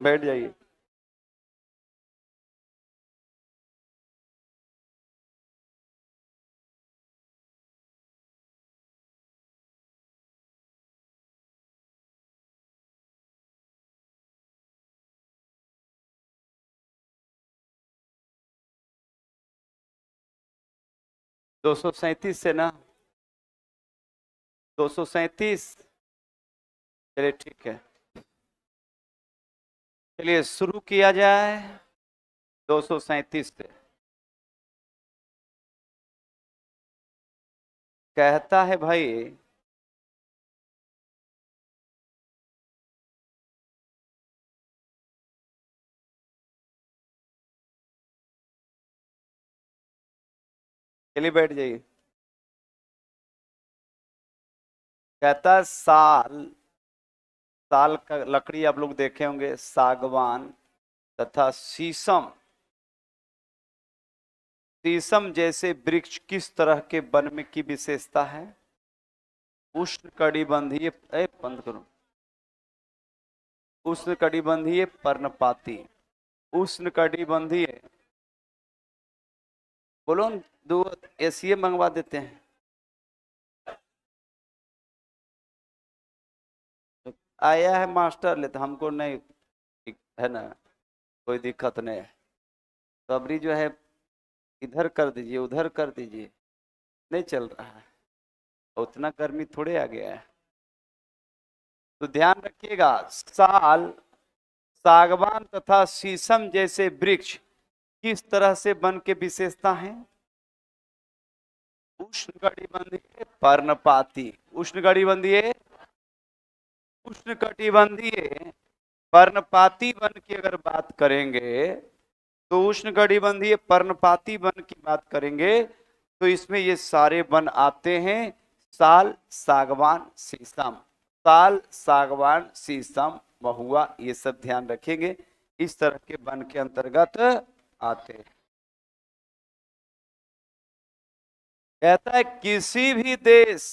बैठ जाइए। दो सौ सैतीस से ना, 237। चलिए ठीक है, चलिए शुरू किया जाए 237 से। कहता है भाई, चलिए बैठ जाइए। कहता है साल, साल का लकड़ी आप लोग देखे होंगे, सागवान तथा शीशम, शीशम जैसे वृक्ष किस तरह के वन में की विशेषता है? उष्णकटिबंधीय, बंद करो, उष्णकटिबंधीय पर्णपाती, उष्णकटिबंधीय, बोलो न, दो एसीए मंगवा देते हैं। आया है मास्टर ले, तो हमको नहीं है ना, कोई दिक्कत नहीं है। तो अबरी जो है इधर कर दीजिए, उधर कर दीजिए, नहीं चल रहा है, उतना गर्मी थोड़े आ गया है। तो ध्यान रखिएगा, साल, सागवान तथा शीशम जैसे वृक्ष किस तरह से वन के विशेषता है? उष्णकटिबंधीय पर्णपाती, उष्णकटिबंधीय, उष्णकटिबंधीय पर्णपाती वन की अगर बात करेंगे, तो उष्णकटिबंधीय पर्णपाती वन की बात करेंगे तो इसमें ये सारे वन आते हैं, साल, सागवान, शीशम, साल, सागवान, शीशम, महुआ, ये सब ध्यान रखेंगे, इस तरह के वन के अंतर्गत आते हैं। कहता है किसी भी देश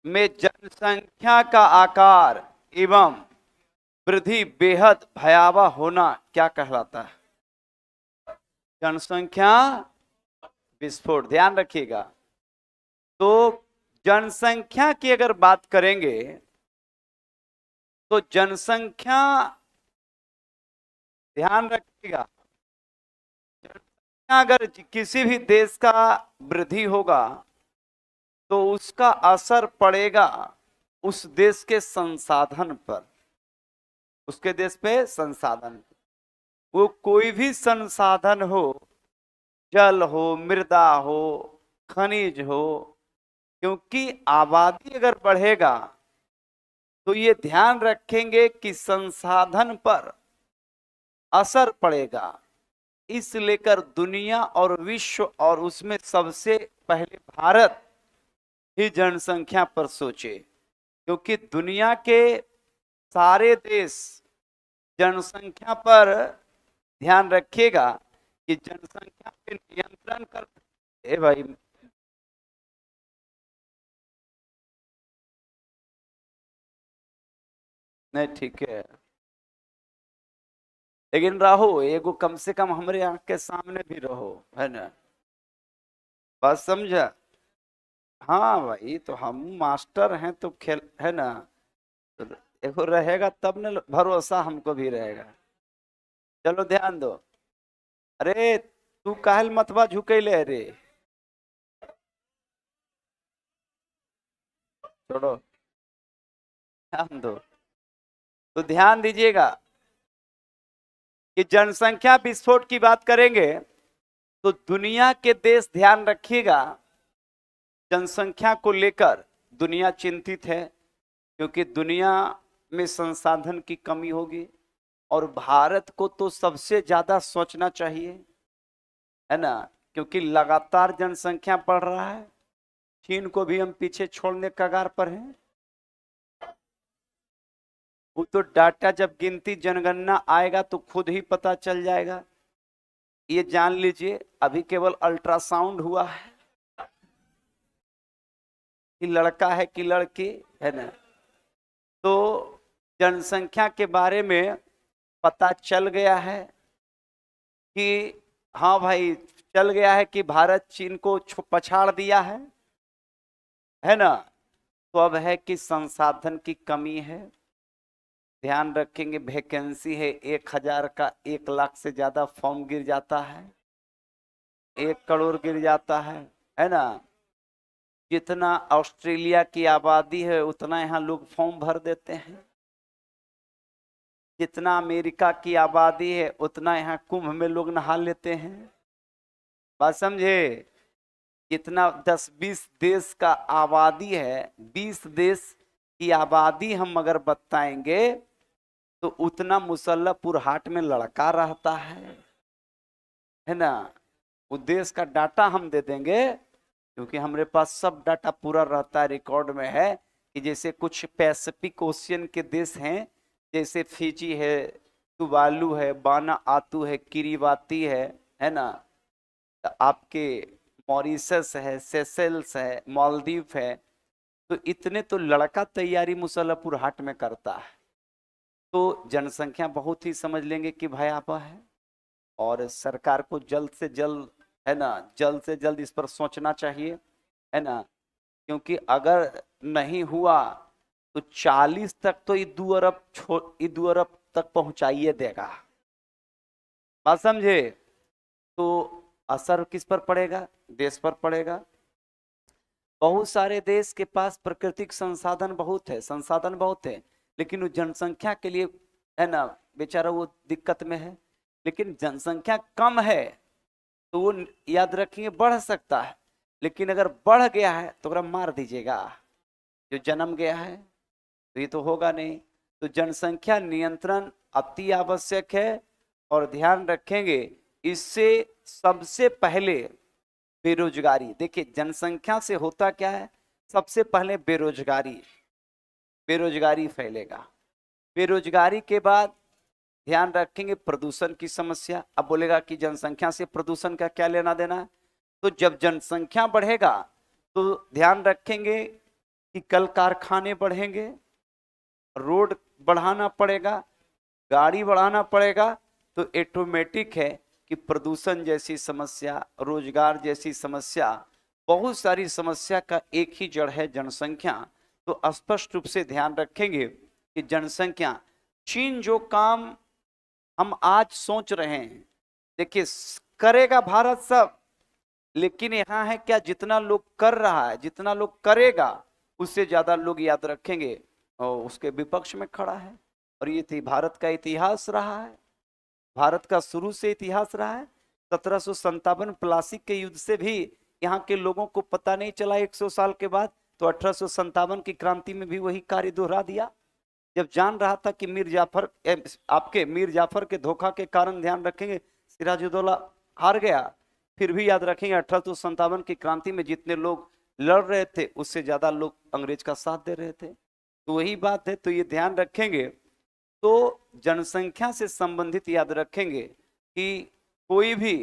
में जनसंख्या का आकार एवं वृद्धि बेहद भयावह होना क्या कहलाता है? जनसंख्या विस्फोट, ध्यान रखिएगा। तो जनसंख्या की अगर बात करेंगे तो जनसंख्या, ध्यान रखिएगा, जनसंख्या अगर किसी भी देश का वृद्धि होगा तो उसका असर पड़ेगा उस देश के संसाधन पर, उसके देश पे संसाधन, वो कोई भी संसाधन हो, जल हो, मृदा हो, खनिज हो, क्योंकि आबादी अगर बढ़ेगा तो ये ध्यान रखेंगे कि संसाधन पर असर पड़ेगा। इस लेकर दुनिया और विश्व और उसमें सबसे पहले भारत ही जनसंख्या पर सोचे, क्योंकि दुनिया के सारे देश जनसंख्या पर ध्यान रखिएगा कि जनसंख्या पे नियंत्रण कर, ए भाई, नहीं ठीक है, लेकिन रहो एगो कम से कम हमारे आंख के सामने भी रहो, है ना, बात समझा? हाँ भाई, तो हम मास्टर हैं तो खेल है ना, तो एगो रहेगा तब न भरोसा हमको भी रहेगा। चलो ध्यान दो। अरे तू काहल मतवा झुकैले रे, छोड़ो, ध्यान दो। तो ध्यान दीजिएगा कि जनसंख्या विस्फोट की बात करेंगे तो दुनिया के देश, ध्यान रखिएगा, जनसंख्या को लेकर दुनिया चिंतित है, क्योंकि दुनिया में संसाधन की कमी होगी और भारत को तो सबसे ज्यादा सोचना चाहिए, है ना, क्योंकि लगातार जनसंख्या बढ़ रहा है, चीन को भी हम पीछे छोड़ने कगार पर हैं। वो तो डाटा जब गिनती जनगणना आएगा तो खुद ही पता चल जाएगा। ये जान लीजिए अभी केवल अल्ट्रासाउंड हुआ है कि लड़का है कि लड़की, है ना। तो जनसंख्या के बारे में पता चल गया है कि हाँ भाई, चल गया है कि भारत चीन को पछाड़ दिया है ना। तो अब है कि संसाधन की कमी है। ध्यान रखेंगे, वैकेंसी है 1,000 का, 1 लाख से ज्यादा फॉर्म गिर जाता है, 1 करोड़ गिर जाता है ना। जितना ऑस्ट्रेलिया की आबादी है उतना यहाँ लोग फॉर्म भर देते हैं। जितना अमेरिका की आबादी है उतना यहाँ कुंभ में लोग नहा लेते हैं। बात समझे। जितना 10-20 देश का आबादी है, 20 देश की आबादी हम अगर बताएंगे तो उतना मुसल्लापुर हाट में लड़का रहता है ना। वो देश का डाटा हम दे देंगे, क्योंकि हमारे पास सब डाटा पूरा रहता है, रिकॉर्ड में है कि जैसे कुछ पैसिफिक ओशियन के देश हैं, जैसे फिजी है, तुवालू है, बाना आतू है, किरीबाती है ना, आपके मॉरिशस है, सेशेल्स है, मालदीव है। तो इतने तो लड़का तैयारी मुसल्लापुर हाट में करता है। तो जनसंख्या बहुत ही समझ लेंगे कि भयावह है, और सरकार को जल्द से जल्द, है ना, जल्द से जल्द इस पर सोचना चाहिए, है ना। क्योंकि अगर नहीं हुआ तो 40 तक तो ईदू अरब तक पहुंचाइए देगा। बात समझे। तो असर किस पर पड़ेगा? देश पर पड़ेगा। बहुत सारे देश के पास प्राकृतिक संसाधन बहुत है, संसाधन बहुत है, लेकिन वो जनसंख्या के लिए, है ना, बेचारा वो दिक्कत में है। लेकिन जनसंख्या कम है तो वो याद रखिए बढ़ सकता है, लेकिन अगर बढ़ गया है तो अगर मार दीजिएगा। जो जन्म गया है तो ये तो होगा नहीं। तो जनसंख्या नियंत्रण अति आवश्यक है। और ध्यान रखेंगे, इससे सबसे पहले बेरोजगारी, देखिए जनसंख्या से होता क्या है, सबसे पहले बेरोजगारी, बेरोजगारी फैलेगा। बेरोजगारी के बाद ध्यान रखेंगे प्रदूषण की समस्या। अब बोलेगा कि जनसंख्या से प्रदूषण का क्या लेना देना है? तो जब जनसंख्या बढ़ेगा तो ध्यान रखेंगे कि कल कारखाने बढ़ेंगे, रोड बढ़ाना पड़ेगा, गाड़ी बढ़ाना पड़ेगा। तो ऑटोमेटिक है कि प्रदूषण जैसी समस्या, रोजगार जैसी समस्या, बहुत सारी समस्या का एक ही जड़ है जनसंख्या। तो स्पष्ट रूप से ध्यान रखेंगे कि जनसंख्या, चीन जो काम हम आज सोच रहे हैं, देखिए करेगा भारत सब, लेकिन यहाँ है क्या, जितना लोग कर रहा है, जितना लोग करेगा, उससे ज्यादा लोग याद रखेंगे और उसके विपक्ष में खड़ा है। और ये थी भारत का इतिहास रहा है, भारत का शुरू से इतिहास रहा है। 1757 प्लासी के युद्ध से भी यहाँ के लोगों को पता नहीं चला 100 साल के बाद, तो 1857 की क्रांति में भी वही कार्य दोहरा दिया। जब जान रहा था कि मीर जाफर के धोखा के कारण, ध्यान रखेंगे, सिराजुद्दौला हार गया, फिर भी याद रखेंगे 1857 की क्रांति में जितने लोग लड़ रहे थे उससे ज्यादा लोग अंग्रेज का साथ दे रहे थे। तो वही बात है। तो ये ध्यान रखेंगे। तो जनसंख्या से संबंधित याद रखेंगे कि कोई भी,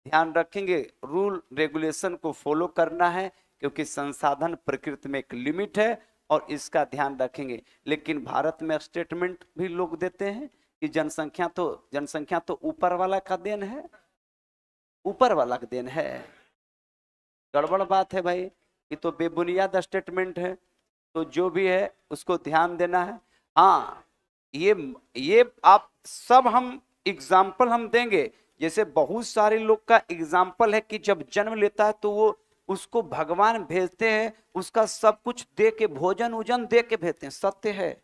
ध्यान रखेंगे, रूल रेगुलेशन को फॉलो करना है, क्योंकि संसाधन प्रकृति में एक लिमिट है और इसका ध्यान रखेंगे। लेकिन भारत में स्टेटमेंट भी लोग देते हैं कि जनसंख्या तो ऊपर वाला का देन है, ऊपर वाला का देन है। गड़बड़ बात है भाई, ये तो बेबुनियाद स्टेटमेंट है। तो जो भी है उसको ध्यान देना है। हाँ, ये आप सब हम एग्जाम्पल हम देंगे। जैसे बहुत सारे लोग का एग्जाम्पल है कि जब जन्म लेता है तो वो, उसको भगवान भेजते हैं, उसका सब कुछ दे के, भोजन उजन दे के भेजते हैं, सत्य है।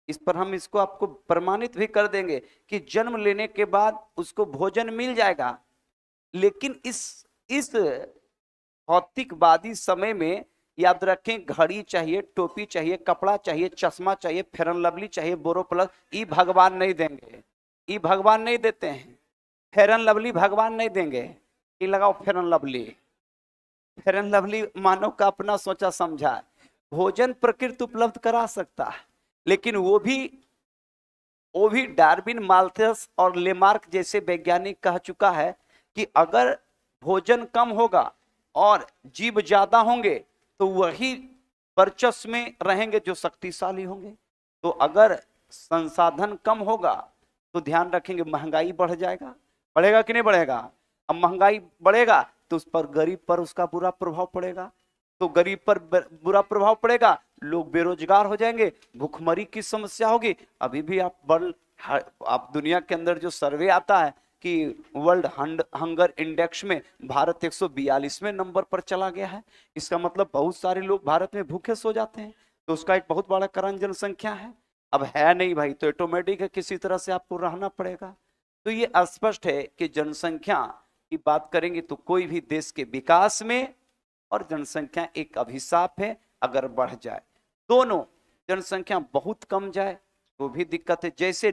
इस पर हम इसको आपको प्रमाणित भी कर देंगे कि जन्म लेने के बाद उसको भोजन मिल जाएगा। लेकिन इस भौतिकवादी समय में याद रखें, घड़ी चाहिए, टोपी चाहिए, कपड़ा चाहिए, चश्मा चाहिए, फेयर एंड लवली चाहिए, बोरोप्लस, ये भगवान नहीं देंगे, ये भगवान नहीं देते हैं। फेयर एंड लवली भगवान नहीं देंगे कि लगाओ Fair and Lovely. Fair and Lovely मानव का अपना सोचा समझा है। भोजन प्रकृति उपलब्ध करा सकता है, लेकिन वो भी डार्विन, माल्थस और लेमार्क जैसे वैज्ञानिक कह चुका है कि अगर भोजन कम होगा और जीव ज्यादा होंगे तो वही वर्चस्व में रहेंगे जो शक्तिशाली होंगे। तो अगर संसाधन कम होगा तो ध्यान रखेंगे महंगाई बढ़ जाएगा, बढ़ेगा कि नहीं बढ़ेगा। अब महंगाई बढ़ेगा तो उस पर गरीब पर उसका बुरा प्रभाव पड़ेगा, तो गरीब पर बुरा प्रभाव पड़ेगा, लोग बेरोजगार हो जाएंगे, भूखमरी की समस्या होगी। अभी भी आप दुनिया के अंदर जो सर्वे आता है कि वर्ल्ड हंगर इंडेक्स में भारत 142वें नंबर पर चला गया है। इसका मतलब बहुत सारे लोग भारत में भूखे सो जाते हैं, तो उसका एक बहुत बड़ा कारण जनसंख्या है। अब है नहीं भाई तो ऑटोमेटिक है, किसी तरह से आपको रहना पड़ेगा। तो ये स्पष्ट है कि जनसंख्या की बात करेंगे तो कोई भी देश के विकास में और जनसंख्या एक अभिशाप है अगर बढ़ जाए। दोनों, जनसंख्या बहुत कम जाए तो भी दिक्कत है, जैसे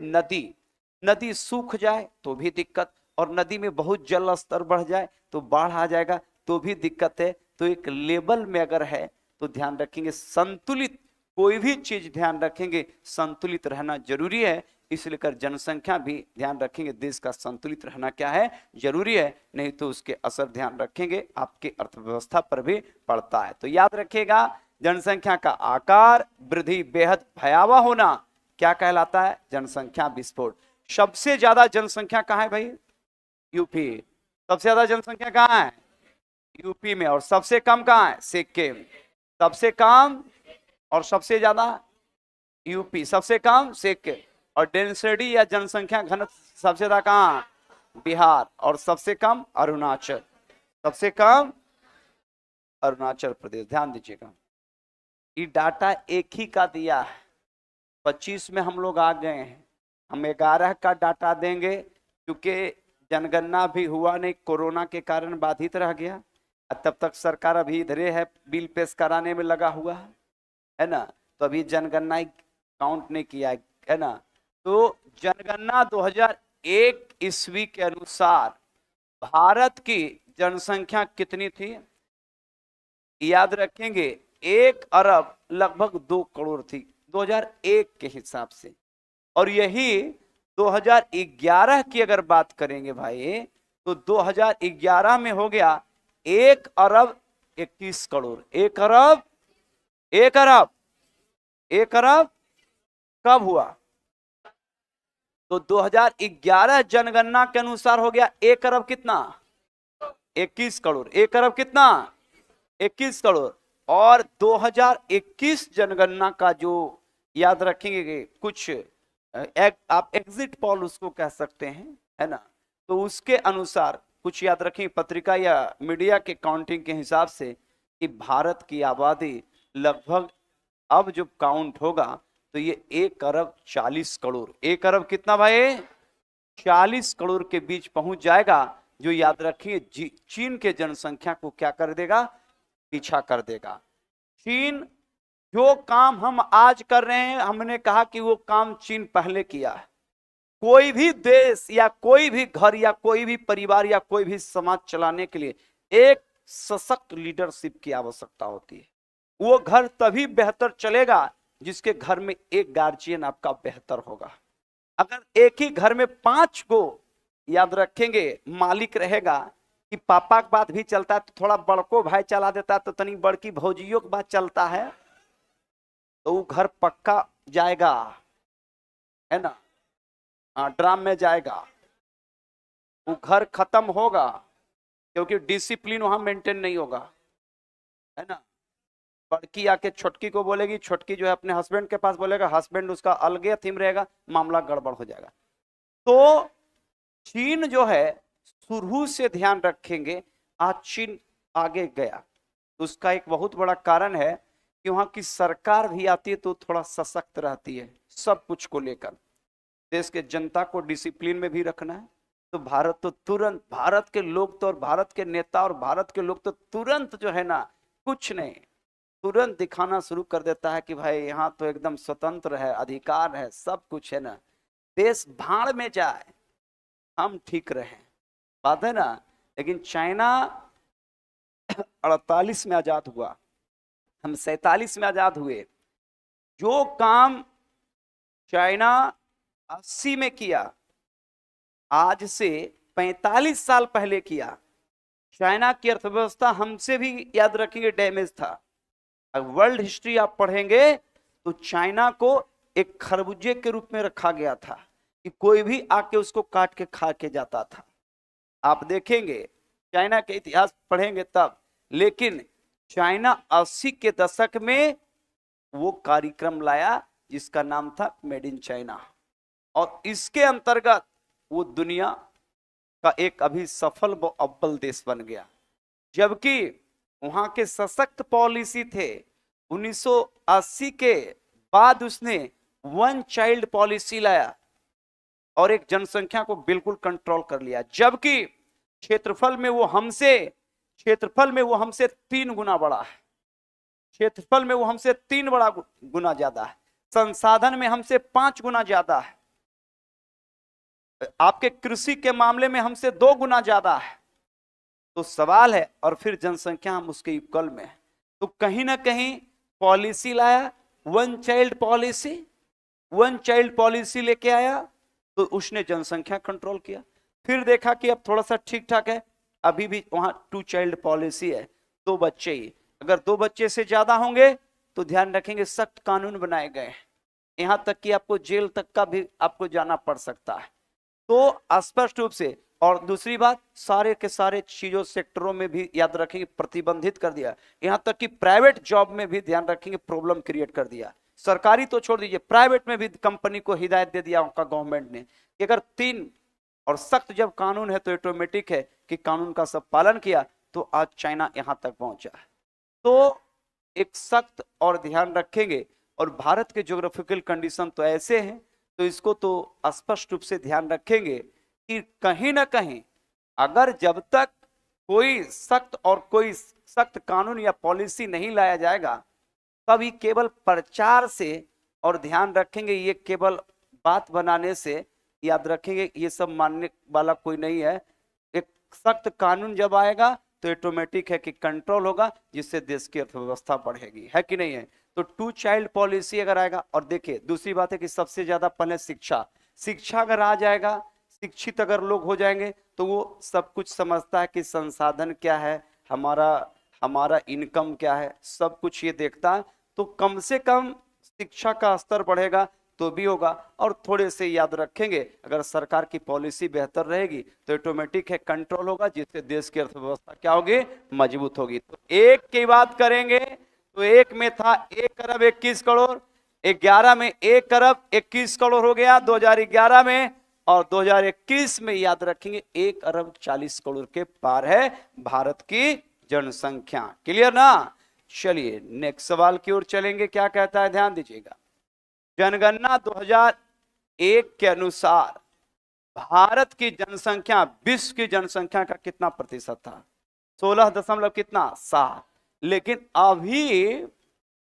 नदी सूख जाए तो भी दिक्कत, और नदी में बहुत जल स्तर बढ़ जाए तो बाढ़ आ जाएगा तो भी दिक्कत है। तो एक लेवल में अगर है तो ध्यान रखेंगे संतुलित, कोई भी चीज ध्यान रखेंगे संतुलित रहना जरूरी है। इसलिए कर जनसंख्या भी ध्यान रखेंगे, देश का संतुलित रहना क्या है, जरूरी है, नहीं तो उसके असर ध्यान रखेंगे आपके अर्थव्यवस्था पर भी पड़ता है। तो याद रखिएगा जनसंख्या का आकार वृद्धि बेहद भयावह होना क्या कहलाता है, जनसंख्या विस्फोट। सबसे ज्यादा जनसंख्या कहां है भाई, यूपी। सबसे ज्यादा जनसंख्या कहां है, यूपी में, और सबसे कम कहां है, सिक्किम। सबसे कम और सबसे ज्यादा यूपी, सबसे कम सिक्किम, और डेंसिटी या जनसंख्या घनत्व सबसे ज्यादा कहां, बिहार, और सबसे कम अरुणाचल, सबसे कम अरुणाचल प्रदेश। ध्यान दीजिएगा ये डाटा एक ही का दिया है, 25 में हम लोग आ गए हैं, हम 11 का डाटा देंगे क्योंकि जनगणना भी हुआ नहीं, कोरोना के कारण बाधित रह गया। तब तक सरकार अभी इधरे है, बिल पेश कराने में लगा हुआ है ना, तो अभी जनगणना काउंट नहीं किया है ना। तो जनगणना 2001 ईस्वी के अनुसार भारत की जनसंख्या कितनी थी, याद रखेंगे 1 अरब लगभग 2 करोड़ थी 2001 के हिसाब से। और यही 2011 की अगर बात करेंगे भाई तो 2011 में हो गया 1 अरब 21 करोड़। 1 अरब 1 अरब 1 अरब कब हुआ, तो 2011 जनगणना के अनुसार हो गया 1 अरब कितना, 21 करोड़। 1 अरब कितना, 21 करोड़। और 2021 जनगणना का जो याद रखेंगे कुछ आप एग्जिट पोल उसको कह सकते हैं, है ना, तो उसके अनुसार कुछ याद रखेंगे पत्रिका या मीडिया के काउंटिंग के हिसाब से कि भारत की आबादी लगभग अब जो काउंट होगा तो ये 1 अरब 40 करोड़। 1 अरब कितना भाई, 40 करोड़ के बीच पहुंच जाएगा, जो याद रखिए चीन के जनसंख्या को क्या कर देगा, पीछा कर देगा। चीन जो काम हम आज कर रहे हैं, हमने कहा कि वो काम चीन पहले किया है। कोई भी देश या कोई भी घर या कोई भी परिवार या कोई भी समाज चलाने के लिए एक सशक्त लीडरशिप की आवश्यकता होती है। वो घर तभी बेहतर चलेगा जिसके घर में एक गार्जियन आपका बेहतर होगा। अगर एक ही घर में 5 को याद रखेंगे मालिक रहेगा कि पापा की बात भी चलता है तो थोड़ा बड़को भाई चला देता है, तो तनी बड़की भौजियों की बात चलता है, तो वो घर पक्का जाएगा, है ना, ड्राम में जाएगा, वो घर खत्म होगा क्योंकि डिसिप्लिन वहां मेंटेन नहीं होगा, है ना। बड़की आके छोटकी को बोलेगी, छोटकी जो है अपने हस्बैंड के पास बोलेगा, हस्बैंड उसका अलगे थीम रहेगा, मामला गड़बड़ हो जाएगा। तो चीन जो है शुरू से ध्यान रखेंगे, आज चीन आगे गया, उसका एक बहुत बड़ा कारण है कि वहां की सरकार भी आती है तो थोड़ा सशक्त रहती है सब कुछ को लेकर। देश के जनता को डिसिप्लिन में भी रखना है, तो भारत तो तुरंत, भारत के लोग तो और भारत के नेता और भारत के लोग तो तुरंत जो है ना, कुछ नहीं, तुरंत दिखाना शुरू कर देता है कि भाई यहाँ तो एकदम स्वतंत्र है, अधिकार है, सब कुछ है ना, देश भाड़ में जाए हम ठीक रहे, बात है ना। लेकिन चाइना 48 में आजाद हुआ, हम 47 में आजाद हुए, जो काम चाइना 80 में किया, आज से 45 साल पहले किया। चाइना की अर्थव्यवस्था हमसे भी याद रखिए डैमेज था। अगर वर्ल्ड हिस्ट्री आप पढ़ेंगे तो चाइना को एक खरबूजे के रूप में रखा गया था, कि कोई भी आके उसको काट के खा के जाता था। आप देखेंगे चाइना के इतिहास पढ़ेंगे तब, लेकिन चाइना 80 के दशक में वो कार्यक्रम लाया जिसका नाम था मेड इन चाइना, और इसके अंतर्गत वो दुनिया का एक अभी सफल व अव्वल देश बन गया। जबकि वहां के सशक्त पॉलिसी थे, 1980 के बाद उसने वन चाइल्ड पॉलिसी लाया और एक जनसंख्या को बिल्कुल कंट्रोल कर लिया। जबकि क्षेत्रफल में वो हमसे 3 गुना बड़ा है, क्षेत्रफल में वो हमसे 3 गुना ज्यादा है, संसाधन में हमसे 5 गुना ज्यादा है, आपके कृषि के मामले में हमसे 2 गुना ज्यादा है। तो सवाल है, और फिर जनसंख्या हम उसके इक्वल में है, तो कहीं ना कहीं पॉलिसी लाया, वन चाइल्ड पॉलिसी लेके आया, तो उसने जनसंख्या कंट्रोल किया। फिर देखा कि अब थोड़ा सा ठीक ठाक है, अभी भी वहां 2 चाइल्ड पॉलिसी है, 2 बच्चे ही, अगर 2 बच्चे से ज्यादा होंगे तो ध्यान रखेंगे सख्त कानून बनाए गए, यहां तक कि आपको जेल तक का भी आपको जाना पड़ सकता है। तो स्पष्ट रूप से, और दूसरी बात, सारे के सारे चीजों सेक्टरों में भी याद रखेंगे प्रतिबंधित कर दिया, यहां तक कि प्राइवेट जॉब में भी ध्यान रखेंगे प्रॉब्लम क्रिएट कर दिया। सरकारी तो छोड़ दीजिए, प्राइवेट में भी कंपनी को हिदायत दे दिया उनका गवर्नमेंट ने कि अगर 3 और सख्त जब कानून है तो ऑटोमेटिक है कि कानून का सब पालन किया, तो आज चाइना यहां तक पहुंचा है। तो एक सख्त, और ध्यान रखेंगे, और भारत के ज्योग्राफिकल कंडीशन तो ऐसे हैं, तो इसको तो स्पष्ट रूप से ध्यान रखेंगे कि कहीं ना कहीं अगर जब तक कोई सख्त कानून या पॉलिसी नहीं लाया जाएगा, तभी केवल प्रचार से, और ध्यान रखेंगे ये केवल बात बनाने से, याद रखेंगे ये सब मानने वाला कोई नहीं है। एक सख्त कानून जब आएगा तो ऑटोमेटिक है कि कंट्रोल होगा, जिससे देश की अर्थव्यवस्था बढ़ेगी, है कि नहीं है। तो 2 चाइल्ड पॉलिसी अगर आएगा, और देखिए दूसरी बात है कि सबसे ज्यादा पहले शिक्षा अगर आ जाएगा, शिक्षित अगर लोग हो जाएंगे, तो वो सब कुछ समझता है कि संसाधन क्या है, हमारा इनकम क्या है, सब कुछ ये देखता है। तो कम से कम शिक्षा का स्तर बढ़ेगा तो भी होगा। और थोड़े से याद रखेंगे, अगर सरकार की पॉलिसी बेहतर रहेगी तो ऑटोमेटिक है कंट्रोल होगा, जिससे देश की अर्थव्यवस्था क्या होगी, मजबूत होगी। तो एक की बात करेंगे तो एक में था 1 अरब 21 करोड़, 11 में 1 अरब 21 करोड़ हो गया 2011 में, और 2021 में याद रखेंगे 1 अरब 40 करोड़ के पार है भारत की जनसंख्या। क्लियर ना। चलिए नेक्स्ट सवाल की ओर चलेंगे, क्या कहता है ध्यान दीजिएगा। जनगणना 2001 के अनुसार भारत की जनसंख्या विश्व की जनसंख्या का कितना प्रतिशत था, 16 दशमलव कितना 7। लेकिन अभी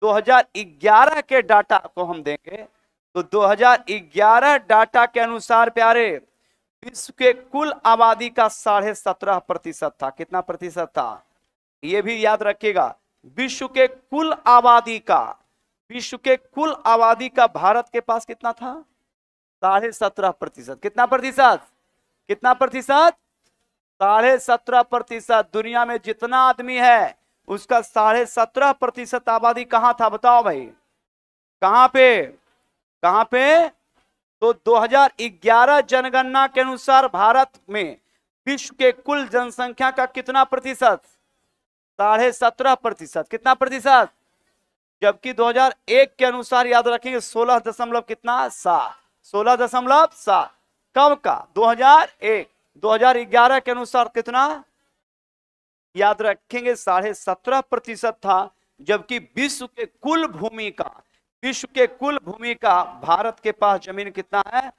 2011 के डाटा को हम देंगे तो 2011 डाटा के अनुसार प्यारे विश्व के कुल आबादी का 17.5% था। कितना प्रतिशत था, यह भी याद रखिएगा। विश्व के कुल आबादी का भारत के पास कितना था, 17.5%। कितना प्रतिशत 17.5%। दुनिया में जितना आदमी है उसका 17.5% आबादी कहां था, बताओ भाई, कहां पे। तो 2011 जनगणना के अनुसार भारत में विश्व के कुल जनसंख्या का कितना प्रतिशत, 17.5%। कितना प्रतिशत, जबकि 2001 के अनुसार याद रखेंगे 16 दशमलव कितना 7, 16.7। कब का, 2001। 2011 के अनुसार कितना, याद रखेंगे 17.5% था। जबकि विश्व के कुल भूमि का भारत के पास जमीन कितना है,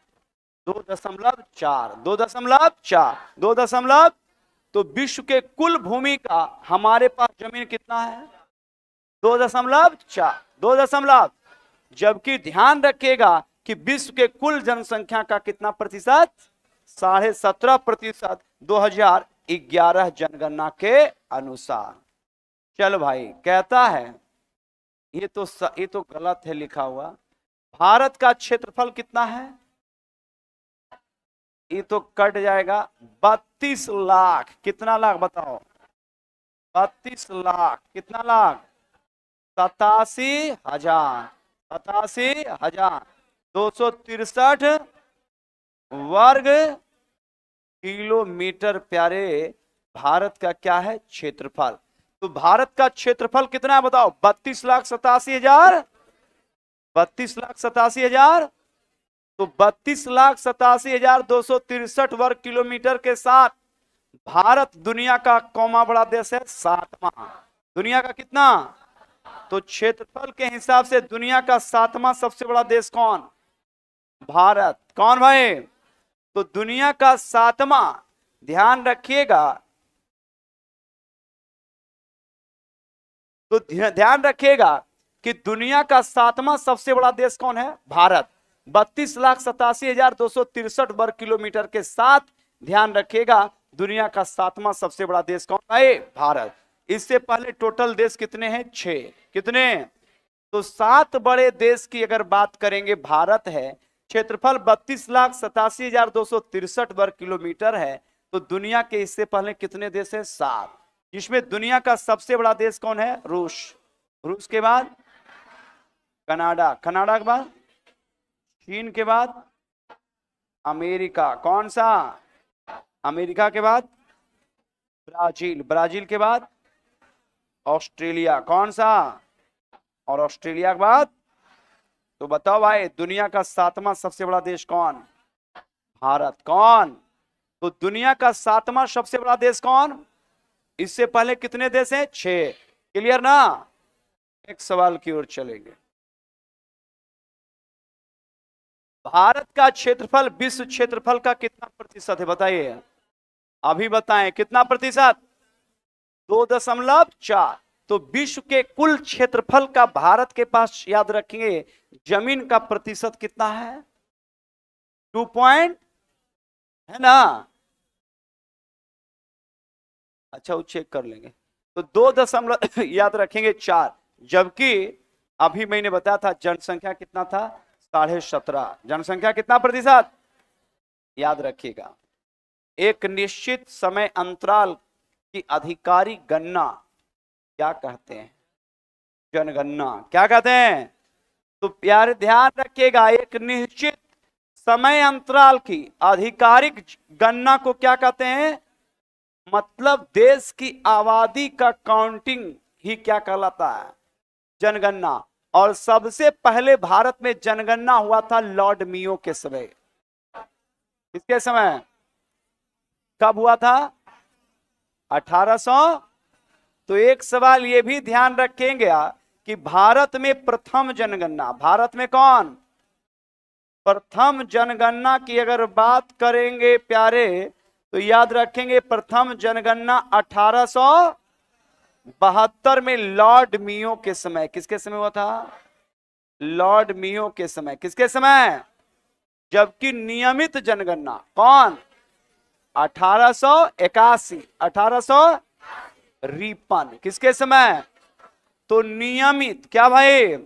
2.4। तो विश्व के कुल भूमि का हमारे पास जमीन कितना है, 2.4। जबकि ध्यान रखिएगा कि विश्व के कुल जनसंख्या का कितना प्रतिशत, 17.5%, 2011 जनगणना के अनुसार। चलो भाई, कहता है ये तो गलत है लिखा हुआ। भारत का क्षेत्रफल कितना है, ये तो कट जाएगा, 32 लाख। कितना लाख बताओ, 32 लाख। कितना लाख, 87,000 263 वर्ग किलोमीटर प्यारे भारत का क्या है क्षेत्रफल। तो भारत का क्षेत्रफल कितना है बताओ? 32,87,000, 32,87,000। तो 32,87,263 वर्ग किलोमीटर के साथ भारत दुनिया का कौमा बड़ा देश है? 7वां। दुनिया का कितना? तो क्षेत्रफल के हिसाब से दुनिया का 7वां सबसे बड़ा देश कौन? भारत। कौन भाई? तो दुनिया का 7वां, ध्यान रखिएगा, तो ध्यान रखिएगा कि दुनिया का 7वां सबसे बड़ा देश कौन है? भारत। 32,87,263 वर्ग किलोमीटर के साथ ध्यान रखिएगा दुनिया का 7वां सबसे बड़ा देश कौन है? भारत। इससे पहले टोटल देश कितने हैं? 6। कितने? तो 7 बड़े देश की अगर बात करेंगे, भारत है, क्षेत्रफल 32,87,263 वर्ग किलोमीटर है। तो दुनिया के इससे पहले कितने देश है? 7। जिसमें दुनिया का सबसे बड़ा देश कौन है? रूस। रूस के बाद कनाडा, कनाडा के बाद चीन, के बाद अमेरिका। कौन सा? अमेरिका के बाद ब्राजील, ब्राजील के बाद ऑस्ट्रेलिया। कौन सा? और ऑस्ट्रेलिया के बाद, तो बताओ भाई दुनिया का 7वां सबसे बड़ा देश कौन? भारत। कौन? तो दुनिया का 7वां सबसे बड़ा देश कौन? इससे पहले कितने देश हैं? 6। क्लियर ना? एक सवाल की ओर चलेंगे। भारत का क्षेत्रफल विश्व क्षेत्रफल का कितना प्रतिशत है बताइए? अभी बताएं कितना प्रतिशत? 2.4। तो विश्व के कुल क्षेत्रफल का भारत के पास, याद रखेंगे, जमीन का प्रतिशत कितना है? 2 पॉइंट, है ना? अच्छा वो चेक कर लेंगे। तो 2 याद रखेंगे 4। जबकि अभी मैंने बताया था जनसंख्या कितना था? 17.5। जनसंख्या कितना प्रतिशत? याद रखिएगा। एक निश्चित समय अंतराल की आधिकारिक गणना क्या कहते हैं? जनगणना। क्या कहते हैं? तो प्यारे ध्यान रखिएगा, एक निश्चित समय अंतराल की आधिकारिक गणना को क्या कहते हैं? मतलब देश की आबादी का काउंटिंग ही क्या कहलाता है? जनगणना। और सबसे पहले भारत में जनगणना हुआ था लॉर्ड मियो के समय। किसके समय? कब हुआ था? 1800। तो एक सवाल ये भी ध्यान रखेंगे कि भारत में प्रथम जनगणना, भारत में कौन प्रथम जनगणना की अगर बात करेंगे प्यारे, तो याद रखेंगे प्रथम जनगणना 1872 में लॉर्ड मियो के समय। किसके समय हुआ था? लॉर्ड मियो के समय। किसके समय? जबकि नियमित जनगणना कौन? 1881, 1853। किसके समय? तो नियमित, क्या भाई?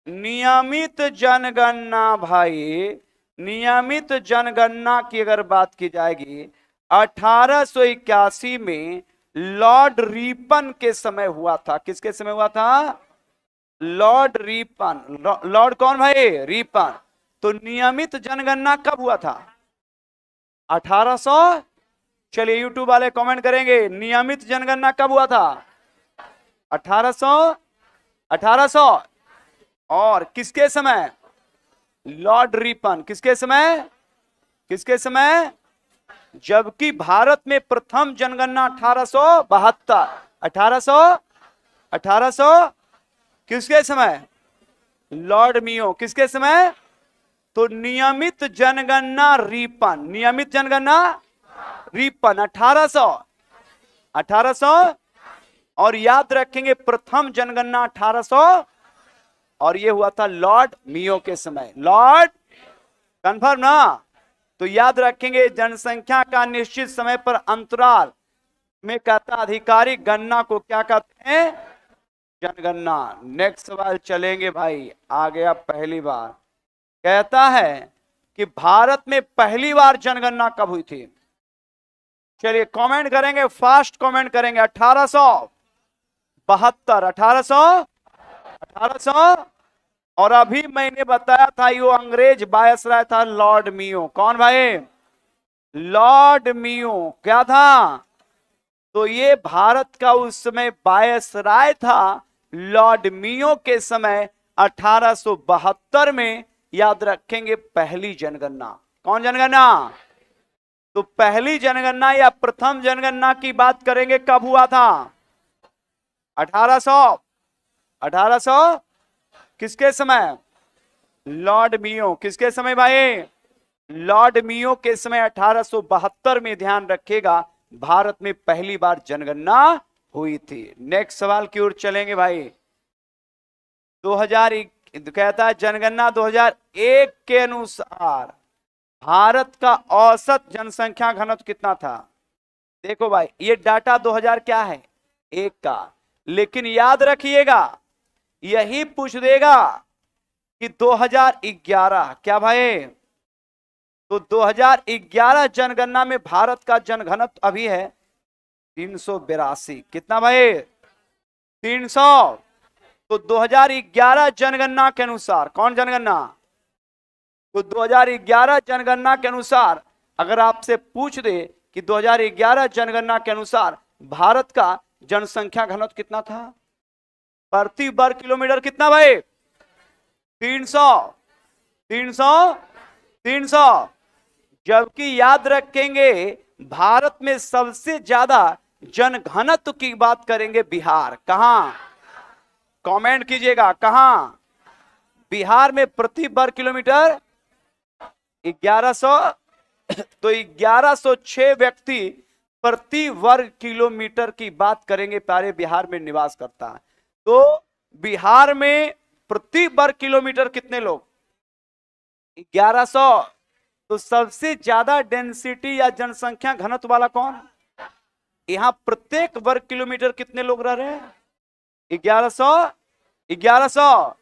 नियमित जनगणना भाई, नियमित जनगणना की अगर बात की जाएगी 1881 में लॉर्ड रिपन के समय हुआ था। किसके समय हुआ था? Lord Ripon. लॉर्ड कौन भाई? रिपन। तो नियमित जनगणना कब हुआ था? 1800। चलिए यूट्यूब वाले कमेंट करेंगे नियमित जनगणना कब हुआ था? 1800। 1800। और किसके समय? Lord Ripon. किसके समय? किसके समय? जबकि भारत में प्रथम जनगणना 1872। 1800। 1800 किसके समय? लॉर्ड मियो। किसके समय? तो नियमित जनगणना रिपन, नियमित जनगणना रिपन 1800। 1800। और याद रखेंगे प्रथम जनगणना 1800, और ये हुआ था लॉर्ड मियो के समय। लॉर्ड, कंफर्म ना? तो याद रखेंगे जनसंख्या का निश्चित समय पर अंतराल में कहता आधिकारिक गणना को क्या कहते हैं? जनगणना। नेक्स्ट सवाल चलेंगे भाई। आ गया पहली बार। कहता है कि भारत में पहली बार जनगणना कब हुई थी? चलिए कमेंट करेंगे, फास्ट कमेंट करेंगे। 1872। 1800। और अभी मैंने बताया था ये अंग्रेज वायसराय था लॉर्ड मियो। कौन भाई? लॉर्ड मियो क्या था? तो ये भारत का उस समय वायसराय था लॉर्ड मियो के समय 1872 में। याद रखेंगे पहली जनगणना। कौन जनगणना? तो पहली जनगणना या प्रथम जनगणना की बात करेंगे कब हुआ था? 1800 1800 किसके समय? लॉर्ड मियो। किसके समय भाई? लॉर्ड मियो के समय 1872 में। ध्यान रखिएगा भारत में पहली बार जनगणना हुई थी। नेक्स्ट सवाल की ओर चलेंगे भाई। 2000 कहता है जनगणना 2001 के अनुसार भारत का औसत जनसंख्या घनत्व कितना था? देखो भाई ये डाटा 2000 क्या है? एक का। लेकिन याद रखिएगा यही पूछ देगा कि 2011 क्या भाई? तो 2011 जनगणना में भारत का जनघनत्व अभी है 382। कितना भाई? 300। तो 2011 जनगणना के अनुसार, कौन जनगणना? तो 2011 जनगणना के अनुसार अगर आपसे पूछ दे कि 2011 जनगणना के अनुसार भारत का जनसंख्या घनत्व कितना था प्रति वर्ग किलोमीटर? कितना भाई? 300। 300 300। जबकि याद रखेंगे भारत में सबसे ज्यादा जनघनत्व की बात करेंगे बिहार। कहां? कमेंट कीजिएगा कहां? बिहार में प्रति वर्ग किलोमीटर 1100। तो 1106 व्यक्ति प्रति वर्ग किलोमीटर की बात करेंगे प्यारे बिहार में निवास करता है। तो बिहार में प्रति वर्ग किलोमीटर कितने लोग? 1100। तो सबसे ज्यादा डेंसिटी या जनसंख्या घनत्व वाला कौन? यहां प्रत्येक वर्ग किलोमीटर कितने लोग रह रहे हैं? 1100। 1100।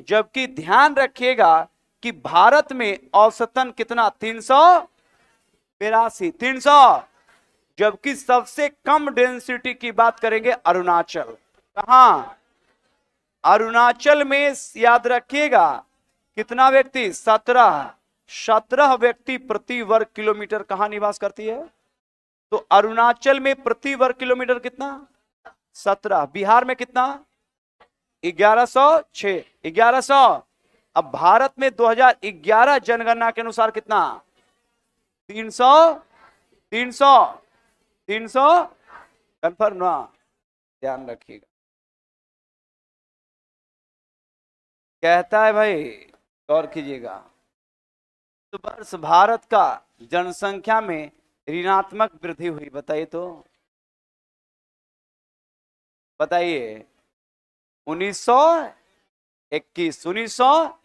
जबकि ध्यान रखिएगा कि भारत में औसतन कितना? 382। 300। जबकि सबसे कम डेंसिटी की बात करेंगे अरुणाचल। कहां? अरुणाचल में याद रखिएगा कितना व्यक्ति? 17 व्यक्ति प्रति वर्ग किलोमीटर कहां निवास करती है? तो अरुणाचल में प्रति वर्ग किलोमीटर कितना? 17। बिहार में कितना? 1106। 1100। अब भारत में 2011 जनगणना के अनुसार कितना? 300। 300। 300 कंफर्म ना? ध्यान रखिएगा। कहता है भाई गौर कीजिएगा तो वर्ष भारत का जनसंख्या में ऋणात्मक वृद्धि हुई। बताइए तो बताइए। 1921 1900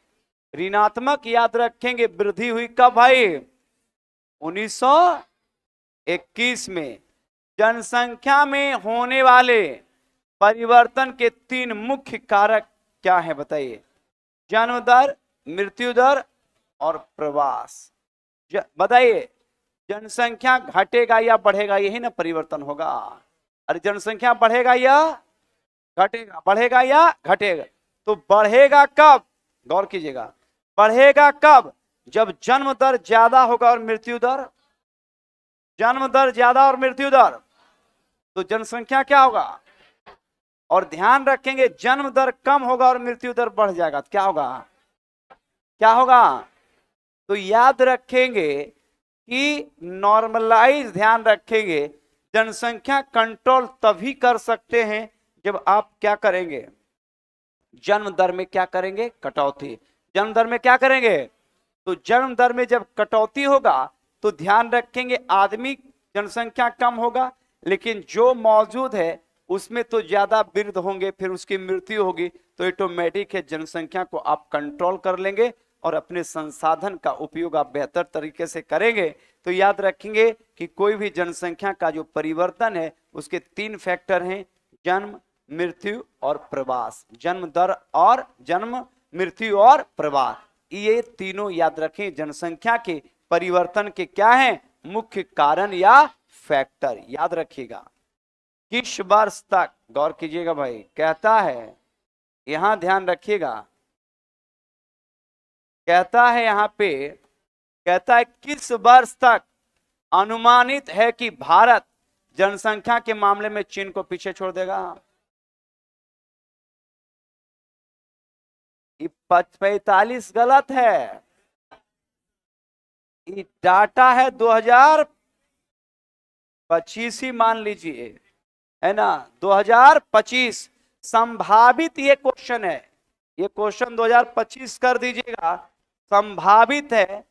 ऋणात्मक याद रखेंगे वृद्धि हुई कब भाई? 1921 में। जनसंख्या में होने वाले परिवर्तन के 3 मुख्य कारक क्या है बताइए? जन्म दर, मृत्यु दर और प्रवास। बताइए जनसंख्या घटेगा या बढ़ेगा? यही ना परिवर्तन होगा। अरे जनसंख्या बढ़ेगा या घटेगा? बढ़ेगा या घटेगा? तो बढ़ेगा कब? गौर कीजिएगा बढ़ेगा कब? जब जन्म दर ज्यादा होगा और मृत्यु दर, जन्म दर ज्यादा और मृत्यु दर, तो जनसंख्या क्या होगा? और ध्यान रखेंगे जन्म दर कम होगा और मृत्यु दर बढ़ जाएगा तो क्या होगा? क्या होगा? तो याद रखेंगे कि नॉर्मलाइज, ध्यान रखेंगे जनसंख्या कंट्रोल तभी कर सकते हैं जब आप क्या करेंगे? जन्म दर में क्या करेंगे? कटौती। जन्म दर में क्या करेंगे? तो जन्म दर में जब कटौती होगा तो ध्यान रखेंगे आदमी जनसंख्या कम होगा लेकिन जो मौजूद है उसमें तो ज्यादा वृद्ध होंगे, फिर उसकी मृत्यु होगी। तो ऑटोमेटिक है जनसंख्या को आप कंट्रोल कर लेंगे और अपने संसाधन का उपयोग आप बेहतर तरीके से करेंगे। तो याद रखेंगे कि कोई भी जनसंख्या का जो परिवर्तन है उसके 3 फैक्टर हैं, जन्म, मृत्यु और प्रवास। जन्म दर और जन्म, मृत्यु और प्रवास, ये तीनों याद रखें जनसंख्या के परिवर्तन के क्या हैं? मुख्य कारण या फैक्टर। याद रखिएगा किस वर्ष तक, गौर कीजिएगा भाई, कहता है यहां ध्यान रखिएगा कहता है यहाँ पे, कहता है किस वर्ष तक अनुमानित है कि भारत जनसंख्या के मामले में चीन को पीछे छोड़ देगा? 45 गलत है, ये डाटा है 2025 ही मान लीजिए, है ना, 2025 संभावित ये क्वेश्चन है, ये क्वेश्चन 2025 कर दीजिएगा, संभावित है,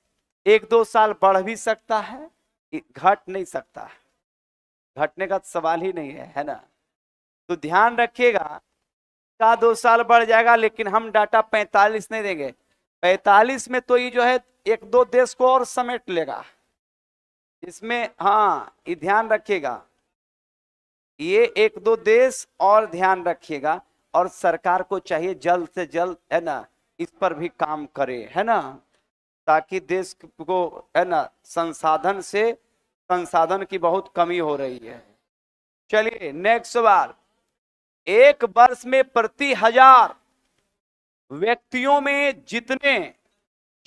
1-2 साल बढ़ भी सकता है, घट नहीं सकता है, घटने का सवाल ही नहीं है ना। तो ध्यान रखिएगा, का 2 साल बढ़ जाएगा, लेकिन हम डाटा 45 नहीं देंगे। 45 में तो ये जो है 1-2 देश को और समेट लेगा इसमें, हाँ ये ध्यान रखिएगा, ये 1-2 देश और ध्यान रखिएगा, और सरकार को चाहिए जल्द से जल्द, है ना, इस पर भी काम करे, है ना, ताकि देश को, है ना, संसाधन की बहुत कमी हो रही है। चलिए नेक्स्ट सवाल, एक वर्ष में प्रति 1000 व्यक्तियों में जितने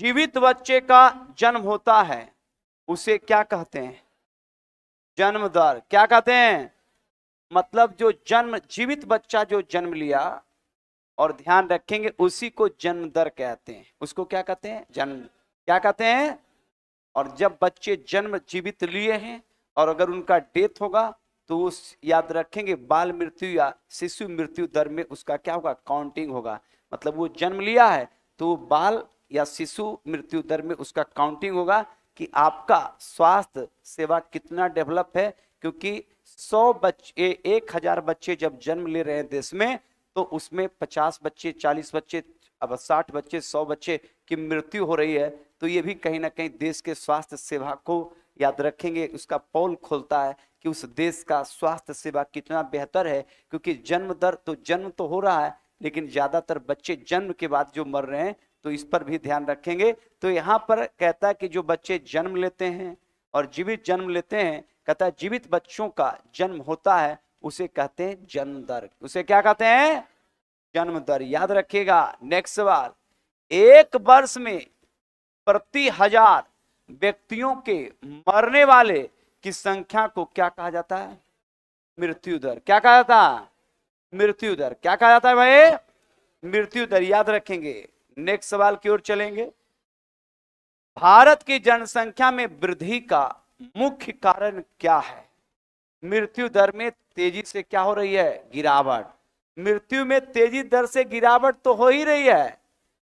जीवित बच्चे का जन्म होता है उसे क्या कहते हैं? जन्म दर क्या कहते हैं? मतलब जो जीवित बच्चा जो जन्म लिया, और ध्यान रखेंगे उसी को जन्म दर कहते हैं, उसको क्या कहते हैं? जन्म, क्या कहते हैं? और जब बच्चे जन्म जीवित लिए हैं और अगर उनका डेथ होगा तो उस याद रखेंगे बाल मृत्यु या शिशु मृत्यु दर में उसका क्या होगा? काउंटिंग होगा। मतलब वो जन्म लिया है तो बाल या शिशु मृत्यु दर में उसका काउंटिंग होगा कि आपका स्वास्थ्य सेवा कितना डेवलप है, क्योंकि 100 बच्चे, 1000 बच्चे जब जन्म ले रहे हैं देश में, तो उसमें 50 बच्चे, 40 बच्चे, अब 60 बच्चे, 100 बच्चे की मृत्यु हो रही है। तो ये भी कहीं ना कहीं देश के स्वास्थ्य सेवा को याद रखेंगे, उसका पोल खोलता है कि उस देश का स्वास्थ्य सेवा कितना बेहतर है, क्योंकि जन्म दर तो जन्म तो हो रहा है, लेकिन ज्यादातर बच्चे जन्म के बाद जो मर रहे हैं, तो इस पर भी ध्यान रखेंगे। तो यहाँ पर कहता है कि जो बच्चे जन्म लेते हैं और जीवित जन्म लेते हैं, कहता है जीवित बच्चों का जन्म होता है उसे कहते हैं जन्म दर। उसे क्या कहते हैं? जन्म दर, याद रखिएगा। नेक्स्ट सवाल, एक वर्ष में प्रति 1000 व्यक्तियों के मरने वाले की संख्या को क्या कहा जाता है? मृत्यु दर। क्या कहा जाता है? मृत्यु दर। क्या कहा जाता है भाई? मृत्यु दर, याद रखेंगे। नेक्स्ट सवाल की ओर चलेंगे। भारत की जनसंख्या में वृद्धि का मुख्य कारण क्या है? मृत्यु दर में तेजी से क्या हो रही है? गिरावट। मृत्यु में तेजी दर से गिरावट तो हो ही रही है,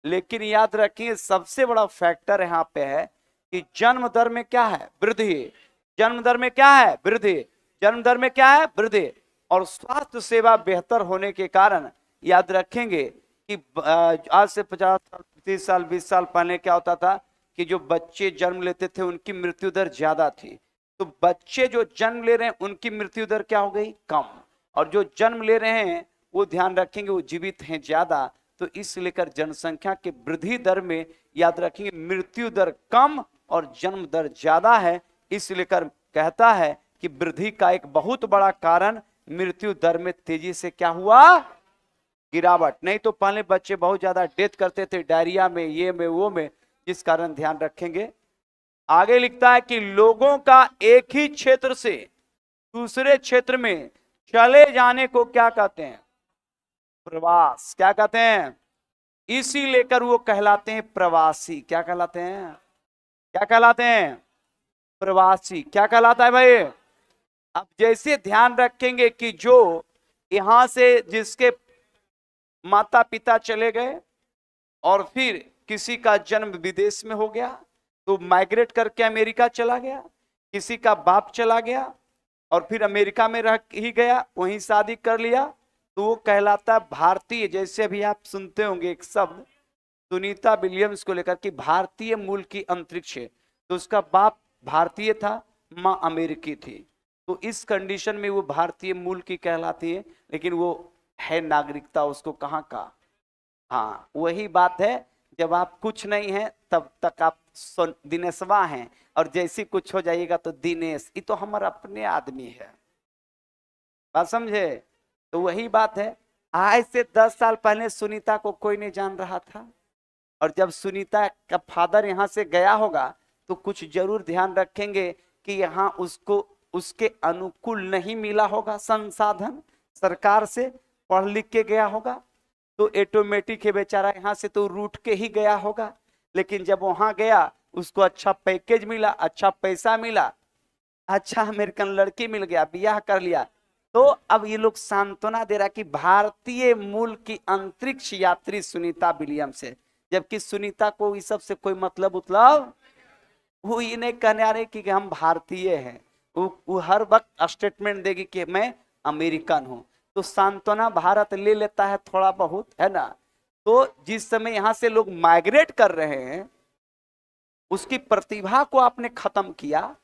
लेकिन याद रखिए सबसे बड़ा फैक्टर यहां पे है कि जन्म दर में क्या है? वृद्धि। जन्म दर में क्या है? वृद्धि। जन्म दर में क्या है? वृद्धि। और स्वास्थ्य सेवा बेहतर होने के कारण याद रखेंगे कि आज से 50 साल, 30 साल, 20 साल पहले क्या होता था कि जो बच्चे जन्म लेते थे उनकी मृत्यु दर ज्यादा थी। तो बच्चे जो जन्म ले रहे हैं उनकी मृत्यु दर क्या हो गई? कम। और जो जन्म ले रहे हैं वो ध्यान रखेंगे वो जीवित हैं ज्यादा। तो इस लेकर जनसंख्या के वृद्धि दर में याद रखेंगे मृत्यु दर कम और जन्म दर ज्यादा है। इस लेकर कहता है कि वृद्धि का एक बहुत बड़ा कारण मृत्यु दर में तेजी से क्या हुआ? गिरावट। नहीं तो पहले बच्चे बहुत ज्यादा डेथ करते थे डायरिया में, ये में, वो में, जिस कारण ध्यान रखेंगे। आगे लिखता है कि लोगों का एक ही क्षेत्र से दूसरे क्षेत्र में चले जाने को क्या कहते हैं? प्रवास। क्या कहते हैं? इसी लेकर वो कहलाते हैं प्रवासी। क्या कहलाते हैं? क्या कहलाते हैं? प्रवासी। क्या कहलाता है भाई? अब जैसे ध्यान रखेंगे कि जो यहां से जिसके माता पिता चले गए और फिर किसी का जन्म विदेश में हो गया तो माइग्रेट करके अमेरिका चला गया, किसी का बाप चला गया और फिर अमेरिका में रह ही गया, वहीं शादी कर लिया, तो वो कहलाता है भारतीय। जैसे अभी आप सुनते होंगे एक शब्द सुनीता विलियम्स को लेकर कि भारतीय मूल की अंतरिक्ष है, तो उसका बाप भारतीय था, माँ अमेरिकी थी। तो इस कंडीशन में वो भारतीय मूल की कहलाती है, लेकिन वो है नागरिकता उसको कहाँ का? हाँ, वही बात है, जब आप कुछ नहीं है तब तक आप दिनेशवा हैं, और जैसे कुछ हो जाएगा तो दिनेश, ये तो हमारा अपने आदमी है। बात समझे? तो वही बात है, आज से 10 साल पहले सुनीता को कोई नहीं जान रहा था, और जब सुनीता का फादर यहाँ से गया होगा तो कुछ जरूर ध्यान रखेंगे कि यहाँ उसको उसके अनुकूल नहीं मिला होगा संसाधन सरकार से, पढ़ लिख के गया होगा तो ऑटोमेटिक है बेचारा यहाँ से तो रूठ के ही गया होगा। लेकिन जब वहां गया उसको अच्छा पैकेज मिला, अच्छा पैसा मिला, अच्छा अमेरिकन लड़की मिल गया, ब्याह कर लिया, तो अब ये लोग सांत्वना दे रहा कि भारतीय मूल की अंतरिक्ष यात्री सुनीता विलियम्स है। जबकि सुनीता को इस सब से कोई मतलब वो ये नहीं कहने आ रहे कि हम भारतीय हैं, वो हर वक्त स्टेटमेंट देगी कि मैं अमेरिकन हूं। तो सांत्वना भारत ले लेता है थोड़ा बहुत, है ना। तो जिस समय यहां से लोग माइग्रेट कर रहे हैं, उसकी प्रतिभा को आपने खत्म किया,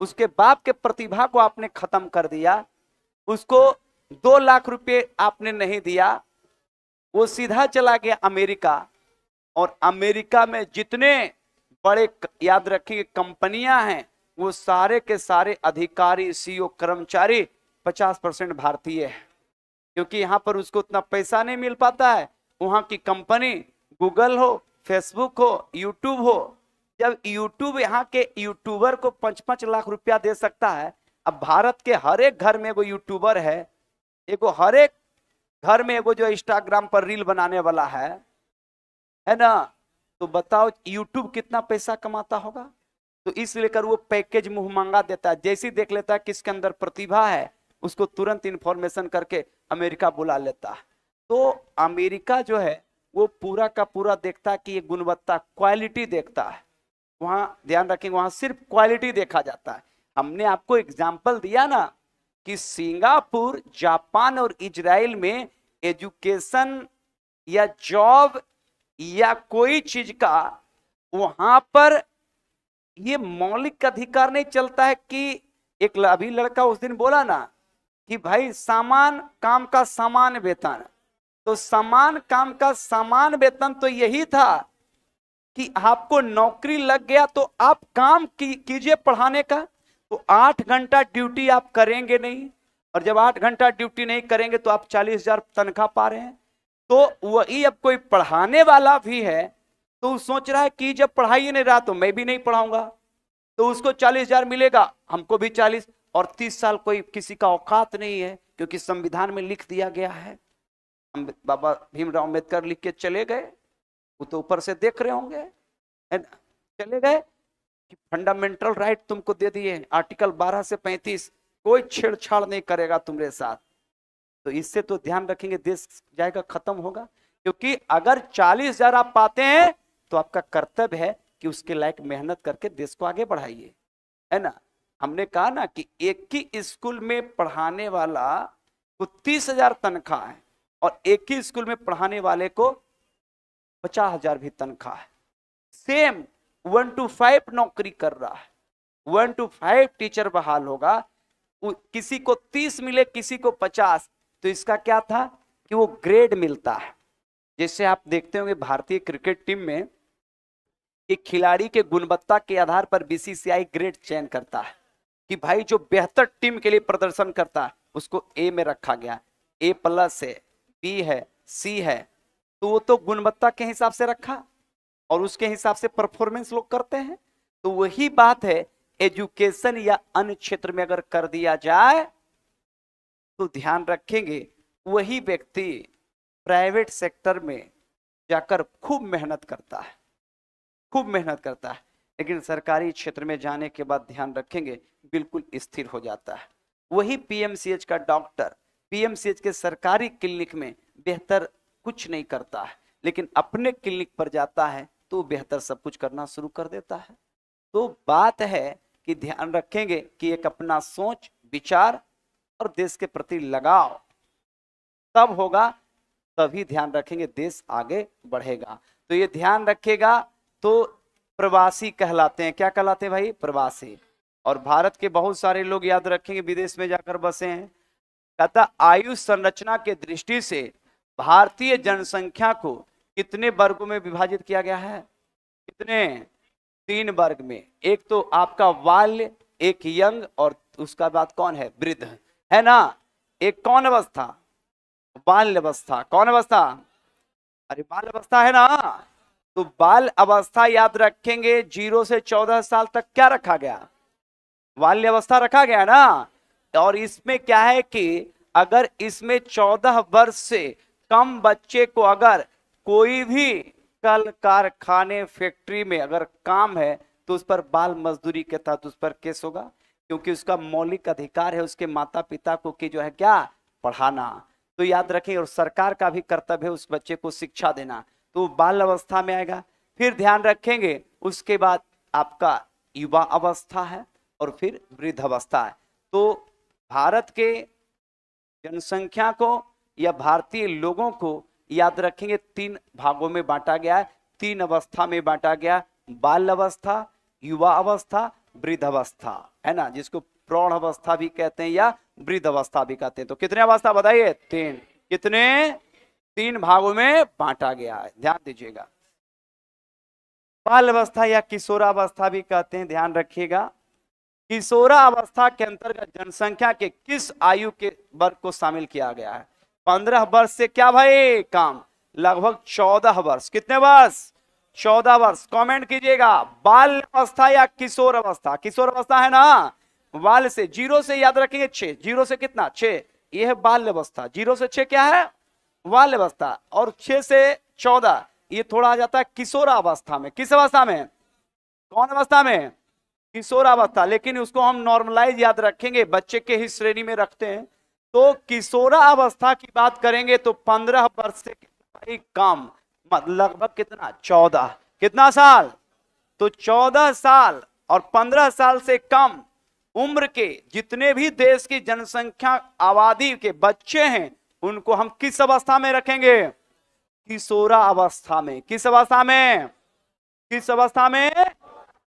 उसके बाप के प्रतिभा को आपने खत्म कर दिया, उसको 2 लाख रुपए आपने नहीं दिया, वो सीधा चला गया अमेरिका। और अमेरिका में जितने बड़े याद रखिए कंपनियां हैं वो सारे के सारे अधिकारी सीईओ कर्मचारी 50% भारतीय है, क्योंकि यहां पर उसको उतना पैसा नहीं मिल पाता है। वहां की कंपनी गूगल हो, फेसबुक हो, यूट्यूब हो, जब यूट्यूब यहाँ के यूट्यूबर को 5-5 लाख रुपया दे सकता है, अब भारत के हर एक घर में एगो यूट्यूबर है, एगो हर एक घर में एगो जो इंस्टाग्राम पर रील बनाने वाला है ना, तो बताओ यूट्यूब कितना पैसा कमाता होगा। तो इस लेकर वो पैकेज मुंह मांगा देता है, जैसे ही देख लेता है किसके अंदर प्रतिभा है उसको तुरंत इंफॉर्मेशन करके अमेरिका बुला लेता है। तो अमेरिका जो है वो पूरा का पूरा देखता है कि ये गुणवत्ता क्वालिटी देखता है, वहां ध्यान रखेंगे वहां सिर्फ क्वालिटी देखा जाता है। हमने आपको एग्जाम्पल दिया ना कि सिंगापुर, जापान और इजराइल में एजुकेशन या जॉब या कोई चीज का वहां पर ये मौलिक अधिकार नहीं चलता है कि एक अभी लड़का उस दिन बोला ना कि भाई समान काम का समान वेतन, तो समान काम का समान वेतन तो यही था कि आपको नौकरी लग गया तो आप काम कीजिए पढ़ाने का, तो 8 घंटा ड्यूटी आप करेंगे नहीं, और जब 8 घंटा ड्यूटी नहीं करेंगे तो आप 40,000 तनख्वाह पा रहे हैं। तो वही अब कोई पढ़ाने वाला भी है तो सोच रहा है कि जब पढ़ाई ही नहीं रहा तो मैं भी नहीं पढ़ाऊंगा, तो उसको 40,000 मिलेगा, हमको भी 40, और 30 साल कोई किसी का औकात नहीं है, क्योंकि संविधान में लिख दिया गया है। बाबा भीमराव अम्बेडकर लिख के चले गए, वो तो ऊपर से देख रहे होंगे, है ना, चले गए कि फंडामेंटल राइट तुमको दे दिए, आर्टिकल 12 से 35, कोई छेड़छाड़ नहीं करेगा तुम्हारे साथ। तो इससे तो ध्यान रखेंगे देश जाएगा खत्म होगा, क्योंकि अगर 40,000 आप पाते हैं तो आपका कर्तव्य है कि उसके लायक मेहनत करके देश को आगे बढ़ाइए, है ना। हमने कहा ना कि एक ही स्कूल में पढ़ाने वाला को 30,000 तनख्वाह है और एक ही स्कूल में पढ़ाने वाले को 50,000 भी तनख्वाह है। सेम 1 to 5 नौकरी कर रहा है, 1 to 5 टीचर बहाल होगा, किसी को 30 मिले किसी को 50, तो इसका क्या था कि वो ग्रेड मिलता है। जैसे आप देखते होंगे भारतीय क्रिकेट टीम में एक खिलाड़ी के गुणवत्ता के आधार पर बीसीसीआई ग्रेड चयन करता है कि भाई जो बेहतर टीम के लिए प्रदर्शन करता है उसको ए में रखा गया, A+ है, B है, C है, तो वो तो गुणवत्ता के हिसाब से रखा और उसके हिसाब से परफॉर्मेंस लोग करते हैं। तो वही बात है एजुकेशन या अन्य क्षेत्र में अगर कर दिया जाए तो ध्यान रखेंगे वही व्यक्ति प्राइवेट सेक्टर में जाकर खूब मेहनत करता है, खूब मेहनत करता है, लेकिन सरकारी क्षेत्र में जाने के बाद ध्यान रखेंगे बिल्कुल स्थिर हो जाता है। वही पीएमसीएच का डॉक्टर पीएमसीएच के सरकारी क्लिनिक में बेहतर कुछ नहीं करता है, लेकिन अपने क्लिनिक पर जाता है तो बेहतर सब कुछ करना शुरू कर देता है। तो बात है कि ध्यान रखेंगे कि एक अपना सोच विचार और देश के प्रति लगाव तब होगा, तभी ध्यान रखेंगे देश आगे बढ़ेगा। तो ये ध्यान रखेगा तो प्रवासी कहलाते हैं, क्या कहलाते हैं भाई? प्रवासी। और भारत के बहुत सारे लोग याद रखेंगे विदेश में जाकर बसे हैं। कहता आयु संरचना के दृष्टि से भारतीय जनसंख्या को कितने वर्गों में विभाजित किया गया है? कितने? 3 वर्ग में। एक तो आपका बाल्य, एक यंग, और उसका बाद कौन है? वृद्ध, है ना। एक कौन अवस्था? बाल्य अवस्था। कौन अवस्था? अरे बाल अवस्था है ना, तो बाल अवस्था याद रखेंगे 0 से 14 साल तक क्या रखा गया, बाल्य अवस्था रखा गया ना। और इसमें क्या है कि अगर इसमें 14 वर्ष से कम बच्चे को अगर कोई भी कल कारखाने फैक्ट्री में अगर काम है तो उस पर बाल मजदूरी के तहत उस पर केस होगा, क्योंकि उसका मौलिक अधिकार है उसके माता पिता को कि जो है क्या, पढ़ाना। तो याद रखें, और सरकार का भी कर्तव्य है उस बच्चे को शिक्षा देना, तो बाल अवस्था में आएगा। फिर ध्यान रखेंगे उसके बाद आपका युवा अवस्था है और फिर वृद्ध अवस्था है। तो भारत के जनसंख्या को या भारतीय लोगों को याद रखेंगे 3 भागों में बांटा गया है, 3 अवस्था में बांटा गया, बाल अवस्था, युवा अवस्था, वृद्ध अवस्था, है ना, जिसको प्रौढ़ अवस्था भी कहते हैं या वृद्ध अवस्था भी कहते हैं। तो कितने अवस्था बताइए, 3। कितने, 3 भागों में बांटा गया है, ध्यान दीजिएगा। बाल अवस्था या किशोरावस्था भी कहते हैं, ध्यान रखिएगा। किशोरावस्था के अंतर्गत जनसंख्या के किस आयु के वर्ग को शामिल किया गया है, 15 वर्ष से क्या भाई काम, लगभग 14 वर्ष। कितने वर्ष, 14 वर्ष। कमेंट कीजिएगा, बाल अवस्था या किशोर अवस्था, किशोर अवस्था है ना, बाल से 0 से याद रखेंगे 6, 0 से कितना 6, यह है बाल अवस्था। 0 से 6 क्या है, बाल अवस्था, और 6 से 14 ये थोड़ा आ जाता है किशोरावस्था में। किस अवस्था में, कौन अवस्था में, किशोरावस्था। लेकिन उसको हम नॉर्मलाइज याद रखेंगे, बच्चे के ही श्रेणी में रखते हैं। तो किशोरावस्था की बात करेंगे तो 15 वर्ष से कम, लगभग कितना 14, कितना साल, तो 14 साल और 15 साल से कम उम्र के जितने भी देश की जनसंख्या आबादी के बच्चे हैं उनको हम किस अवस्था में रखेंगे, किशोरा अवस्था में। किस अवस्था में, किस अवस्था में,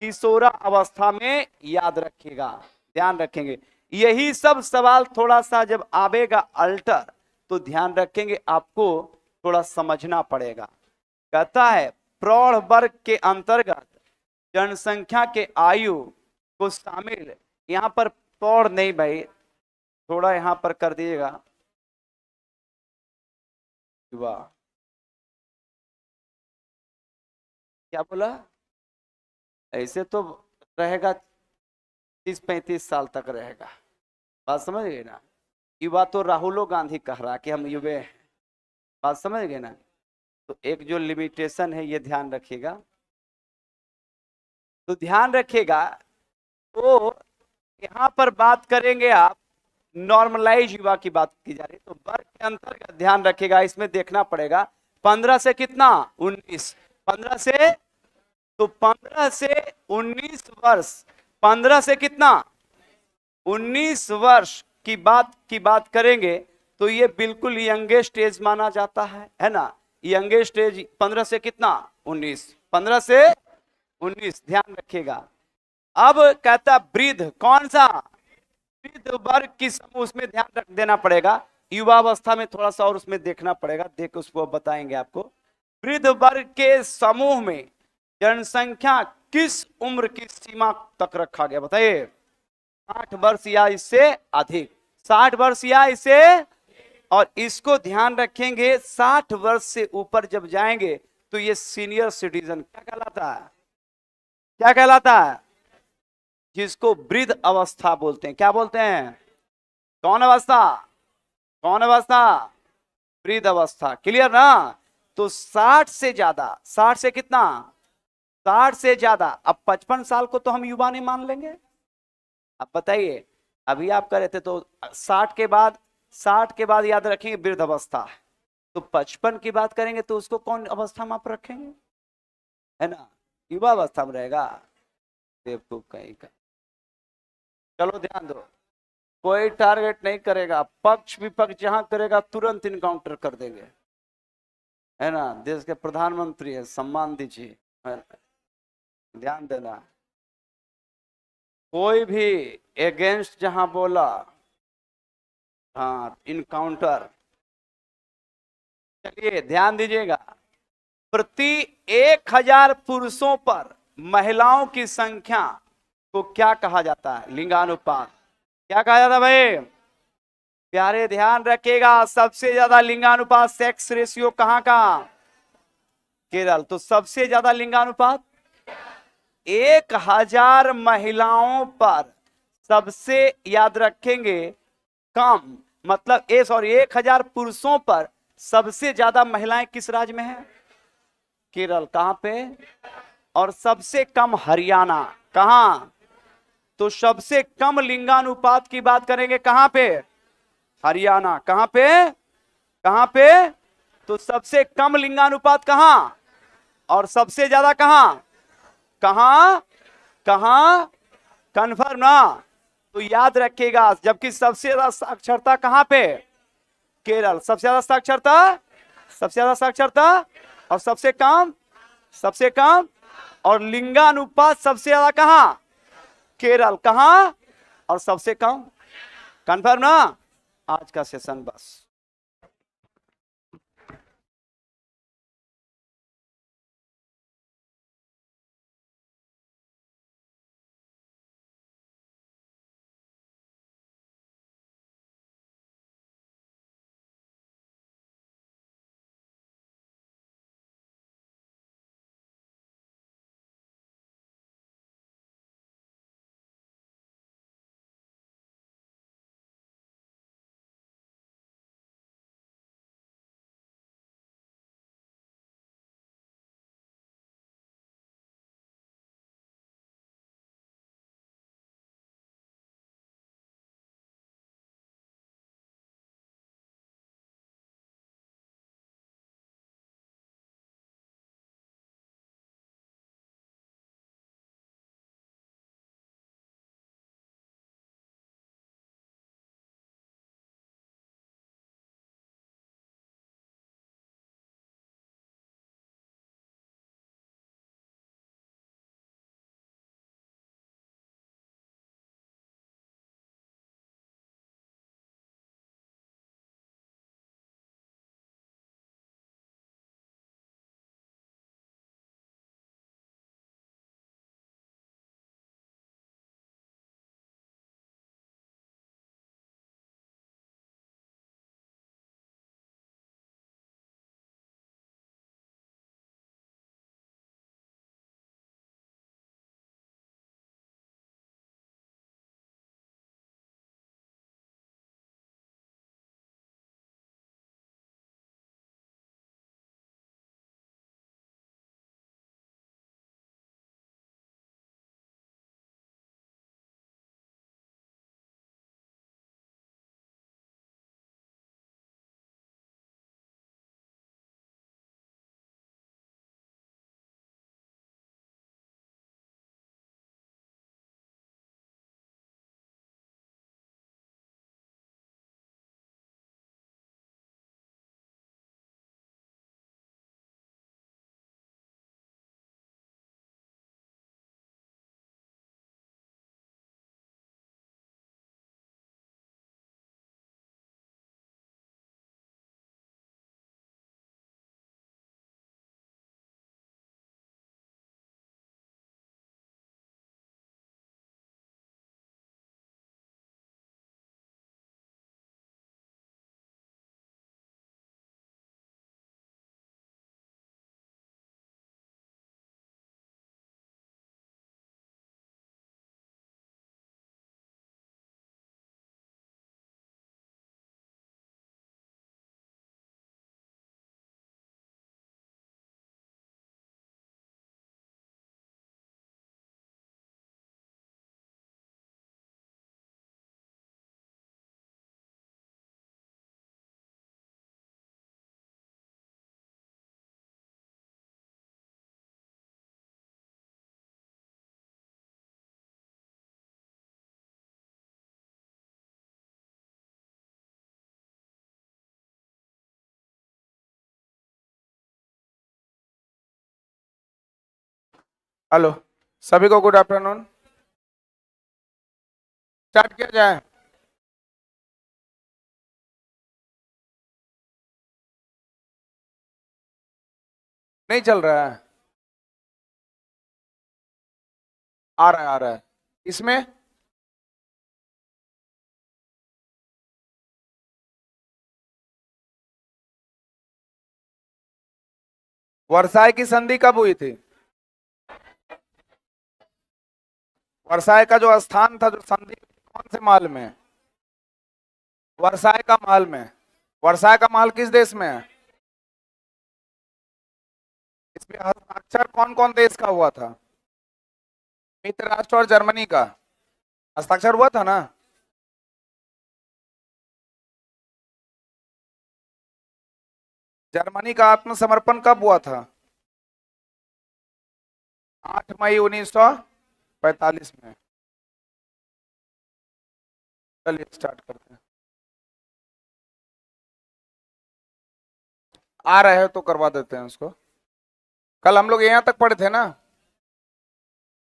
किशोरा अवस्था में, याद रखिएगा, ध्यान रखेंगे। यही सब सवाल थोड़ा सा जब आवेगा अल्टर तो ध्यान रखेंगे, आपको थोड़ा समझना पड़ेगा। कहता है प्रौढ़ वर्ग के अंतर्गत जनसंख्या के आयु को शामिल, यहां पर प्रौढ़ नहीं भाई, थोड़ा यहां पर कर दीजिएगा युवा, क्या बोला, ऐसे तो रहेगा 30-35 साल तक रहेगा, बात समझ गए ना। युवा तो राहुल गांधी कह रहा कि हम युवे हैं, बात समझ गए ना। तो एक जो लिमिटेशन है ये ध्यान रखिएगा, तो ध्यान रखिएगा। तो यहां पर बात करेंगे आप नॉर्मलाइज युवा की बात की जा रही है, तो वर्ग के अंतर्गत ध्यान रखिएगा, इसमें देखना पड़ेगा 15 से कितना 19, 15 से, तो 15 से 19 वर्ष, 15 से कितना 19 वर्ष की बात करेंगे तो ये बिल्कुल यंगेस्ट एज माना जाता है ना, यंगेस्ट एज 15 से कितना 19, 15 से 19, ध्यान रखिएगा। अब कहता वृद्ध, कौन सा, वृद्ध वर्ग की समूह, उसमें ध्यान रख देना पड़ेगा, युवावस्था में थोड़ा सा और उसमें देखना पड़ेगा, देख उसको बताएंगे आपको। वृद्ध वर्ग के समूह में जनसंख्या किस उम्र की सीमा तक रखा गया, बताइए, 60 वर्ष या इससे अधिक, 60 वर्ष या इससे, और इसको ध्यान रखेंगे 60 वर्ष से ऊपर जब जाएंगे तो ये सीनियर सिटीजन क्या कहलाता है, क्या कहलाता है, जिसको वृद्ध अवस्था बोलते हैं। क्या बोलते हैं, कौन अवस्था, कौन अवस्था, वृद्ध अवस्था। क्लियर ना। तो 60 से ज्यादा, 60 से कितना, 60 से ज्यादा, अब 55 साल को तो हम युवा नहीं मान लेंगे। अब बताइए, अभी आप कह रहे थे तो 60 के बाद, 60 के बाद याद रखेंगे वृद्ध अवस्था, तो 55 की बात करेंगे तो उसको कौन अवस्था में आप रखेंगे, है ना, युवा अवस्था में रहेगा, बेवकूफ कहीं का। चलो ध्यान दो, कोई टारगेट नहीं करेगा, पक्ष विपक्ष जहां करेगा तुरंत इनकाउंटर कर देंगे, है ना, देश के प्रधानमंत्री है, सम्मान दीजिए, ध्यान देना। कोई भी अगेंस्ट जहां बोला, हाँ इनकाउंटर। चलिए ध्यान दीजिएगा, प्रति 1000 पुरुषों पर महिलाओं की संख्या को क्या कहा जाता है, लिंगानुपात, क्या कहा जाता है भाई प्यारे, ध्यान रखिएगा, सबसे ज्यादा लिंगानुपात सेक्स रेशियो कहां का, केरल। तो सबसे ज्यादा लिंगानुपात 1000 महिलाओं पर सबसे, याद रखेंगे, कम, मतलब 1000 पुरुषों पर सबसे ज्यादा महिलाएं किस राज्य में है? केरल। कहां पे? और सबसे कम हरियाणा। कहां? तो सबसे कम लिंगानुपात की बात करेंगे कहां पे? हरियाणा। कहां पे? कहां पे? तो सबसे कम लिंगानुपात कहां और सबसे ज्यादा कहां? कहां? कहां? कन्फर्म ना? तो याद रखिएगा, जबकि सबसे ज्यादा साक्षरता कहां पे? केरल। सबसे ज्यादा साक्षरता, सबसे ज्यादा साक्षरता, और सबसे कम, सबसे कम, और लिंगानुपात सबसे ज्यादा कहां? केरल। कहां? और सबसे कम। कन्फर्म ना? आज का सेशन बस। हेलो, सभी को गुड आफ्टरनून। स्टार्ट किया जाए। नहीं चल रहा है? आ रहा है, आ रहा है। इसमें वर्साई की संधि कब हुई थी? वर्साई का जो स्थान था, जो संधि, कौन से महल में? वर्साई का महल में। वर्साई का महल किस देश में है? इसमें हस्ताक्षर कौन कौन देश का हुआ था? मित्र राष्ट्र और जर्मनी का हस्ताक्षर हुआ था ना? जर्मनी का आत्मसमर्पण कब हुआ था? 8 मई 1945 में। चलिए स्टार्ट करते हैं। आ रहे हो तो करवा देते हैं उसको। कल हम लोग यहां तक पढ़े थे ना,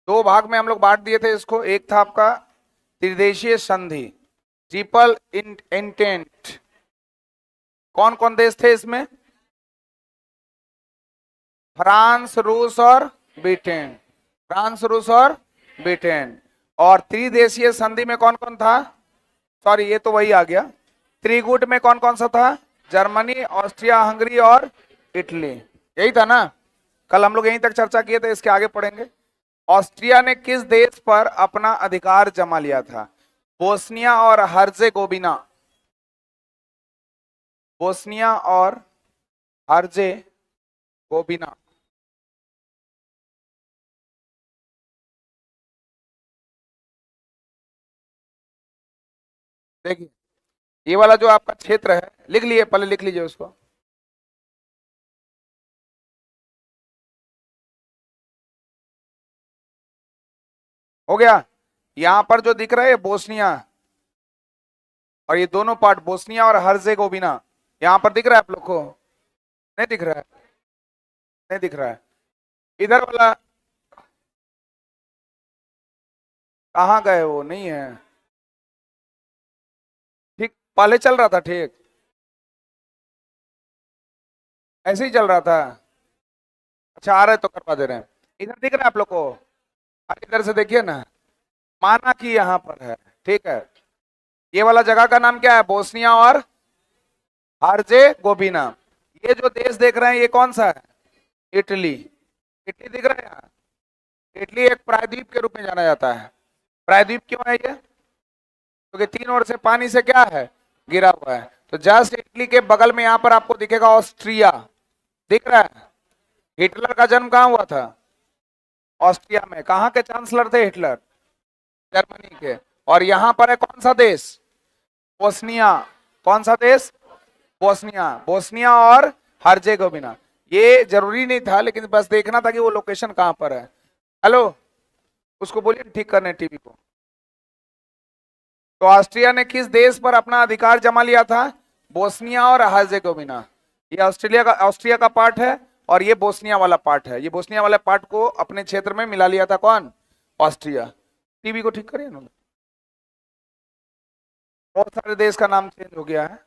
दो भाग में हम लोग बांट दिए थे इसको। एक था आपका त्रिदेशीय संधि, ट्रिपल इंटेंट। कौन कौन देश थे इसमें? फ्रांस, रूस और ब्रिटेन। फ्रांस, रूस और ब्रिटेन। और त्रिदेशीय संधि में कौन कौन था? सॉरी, ये तो वही आ गया। त्रिकूट में कौन कौन सा था? जर्मनी, ऑस्ट्रिया हंगरी और इटली। यही था ना? कल हम लोग यहीं तक चर्चा किए थे, इसके आगे पढ़ेंगे। ऑस्ट्रिया ने किस देश पर अपना अधिकार जमा लिया था? बोस्निया और हर्जेगोविना। बोस्निया और हर्जेगोविना। देखिए, ये वाला जो आपका क्षेत्र है, लिख लिए, पहले लिख लीजिए उसको। हो गया? यहां पर जो दिख रहा है बोस्निया, और ये दोनों पार्ट बोस्निया और हर्जेगोविना, यहां पर दिख रहा है आप लोग को? नहीं दिख रहा है? नहीं दिख रहा है। इधर वाला कहाँ गए? वो नहीं है। ठीक पहले चल रहा था, ठीक ऐसे ही चल रहा था। अच्छा, आ रहे तो करवा दे रहे हैं। इधर दिख रहा है आप लोग को? इधर से देखिए ना, माना कि यहाँ पर है, ठीक है। ये वाला जगह का नाम क्या है? बोस्निया और हर्जेगोविना। ये जो देश देख रहे हैं, ये कौन सा है? इटली। इटली दिख रहा है यहाँ? इटली एक प्रायद्वीप के रूप में जाना जाता है। प्रायद्वीप क्यों है ये? क्योंकि तीन ओर से पानी से क्या है? गिरा हुआ है। तो जस्ट इटली के बगल में यहाँ पर आपको दिखेगा ऑस्ट्रिया। दिख रहा है? हिटलर का जन्म कहाँ हुआ था? ऑस्ट्रिया में। कहाँ के चांसलर थे हिटलर? जर्मनी के। और यहां पर है कौन सा देश? बोस्निया। कौन सा देश? बोस्निया। बोस्निया और हर्जेगोविना। ये जरूरी नहीं था, लेकिन बस देखना था कि वो लोकेशन कहां पर है। हेलो, उसको बोलिए ठीक करने टीवी को। तो ऑस्ट्रिया ने किस देश पर अपना अधिकार जमा लिया था? बोस्निया और हर्जेगोविना। ये ऑस्ट्रिया का पार्ट है, और ये बोस्निया वाला पार्ट है। ये बोस्निया वाला पार्ट को अपने क्षेत्र में मिला लिया था कौन? ऑस्ट्रिया। टीवी को ठीक करिए ना। बहुत सारे देश का नाम चेंज हो गया है,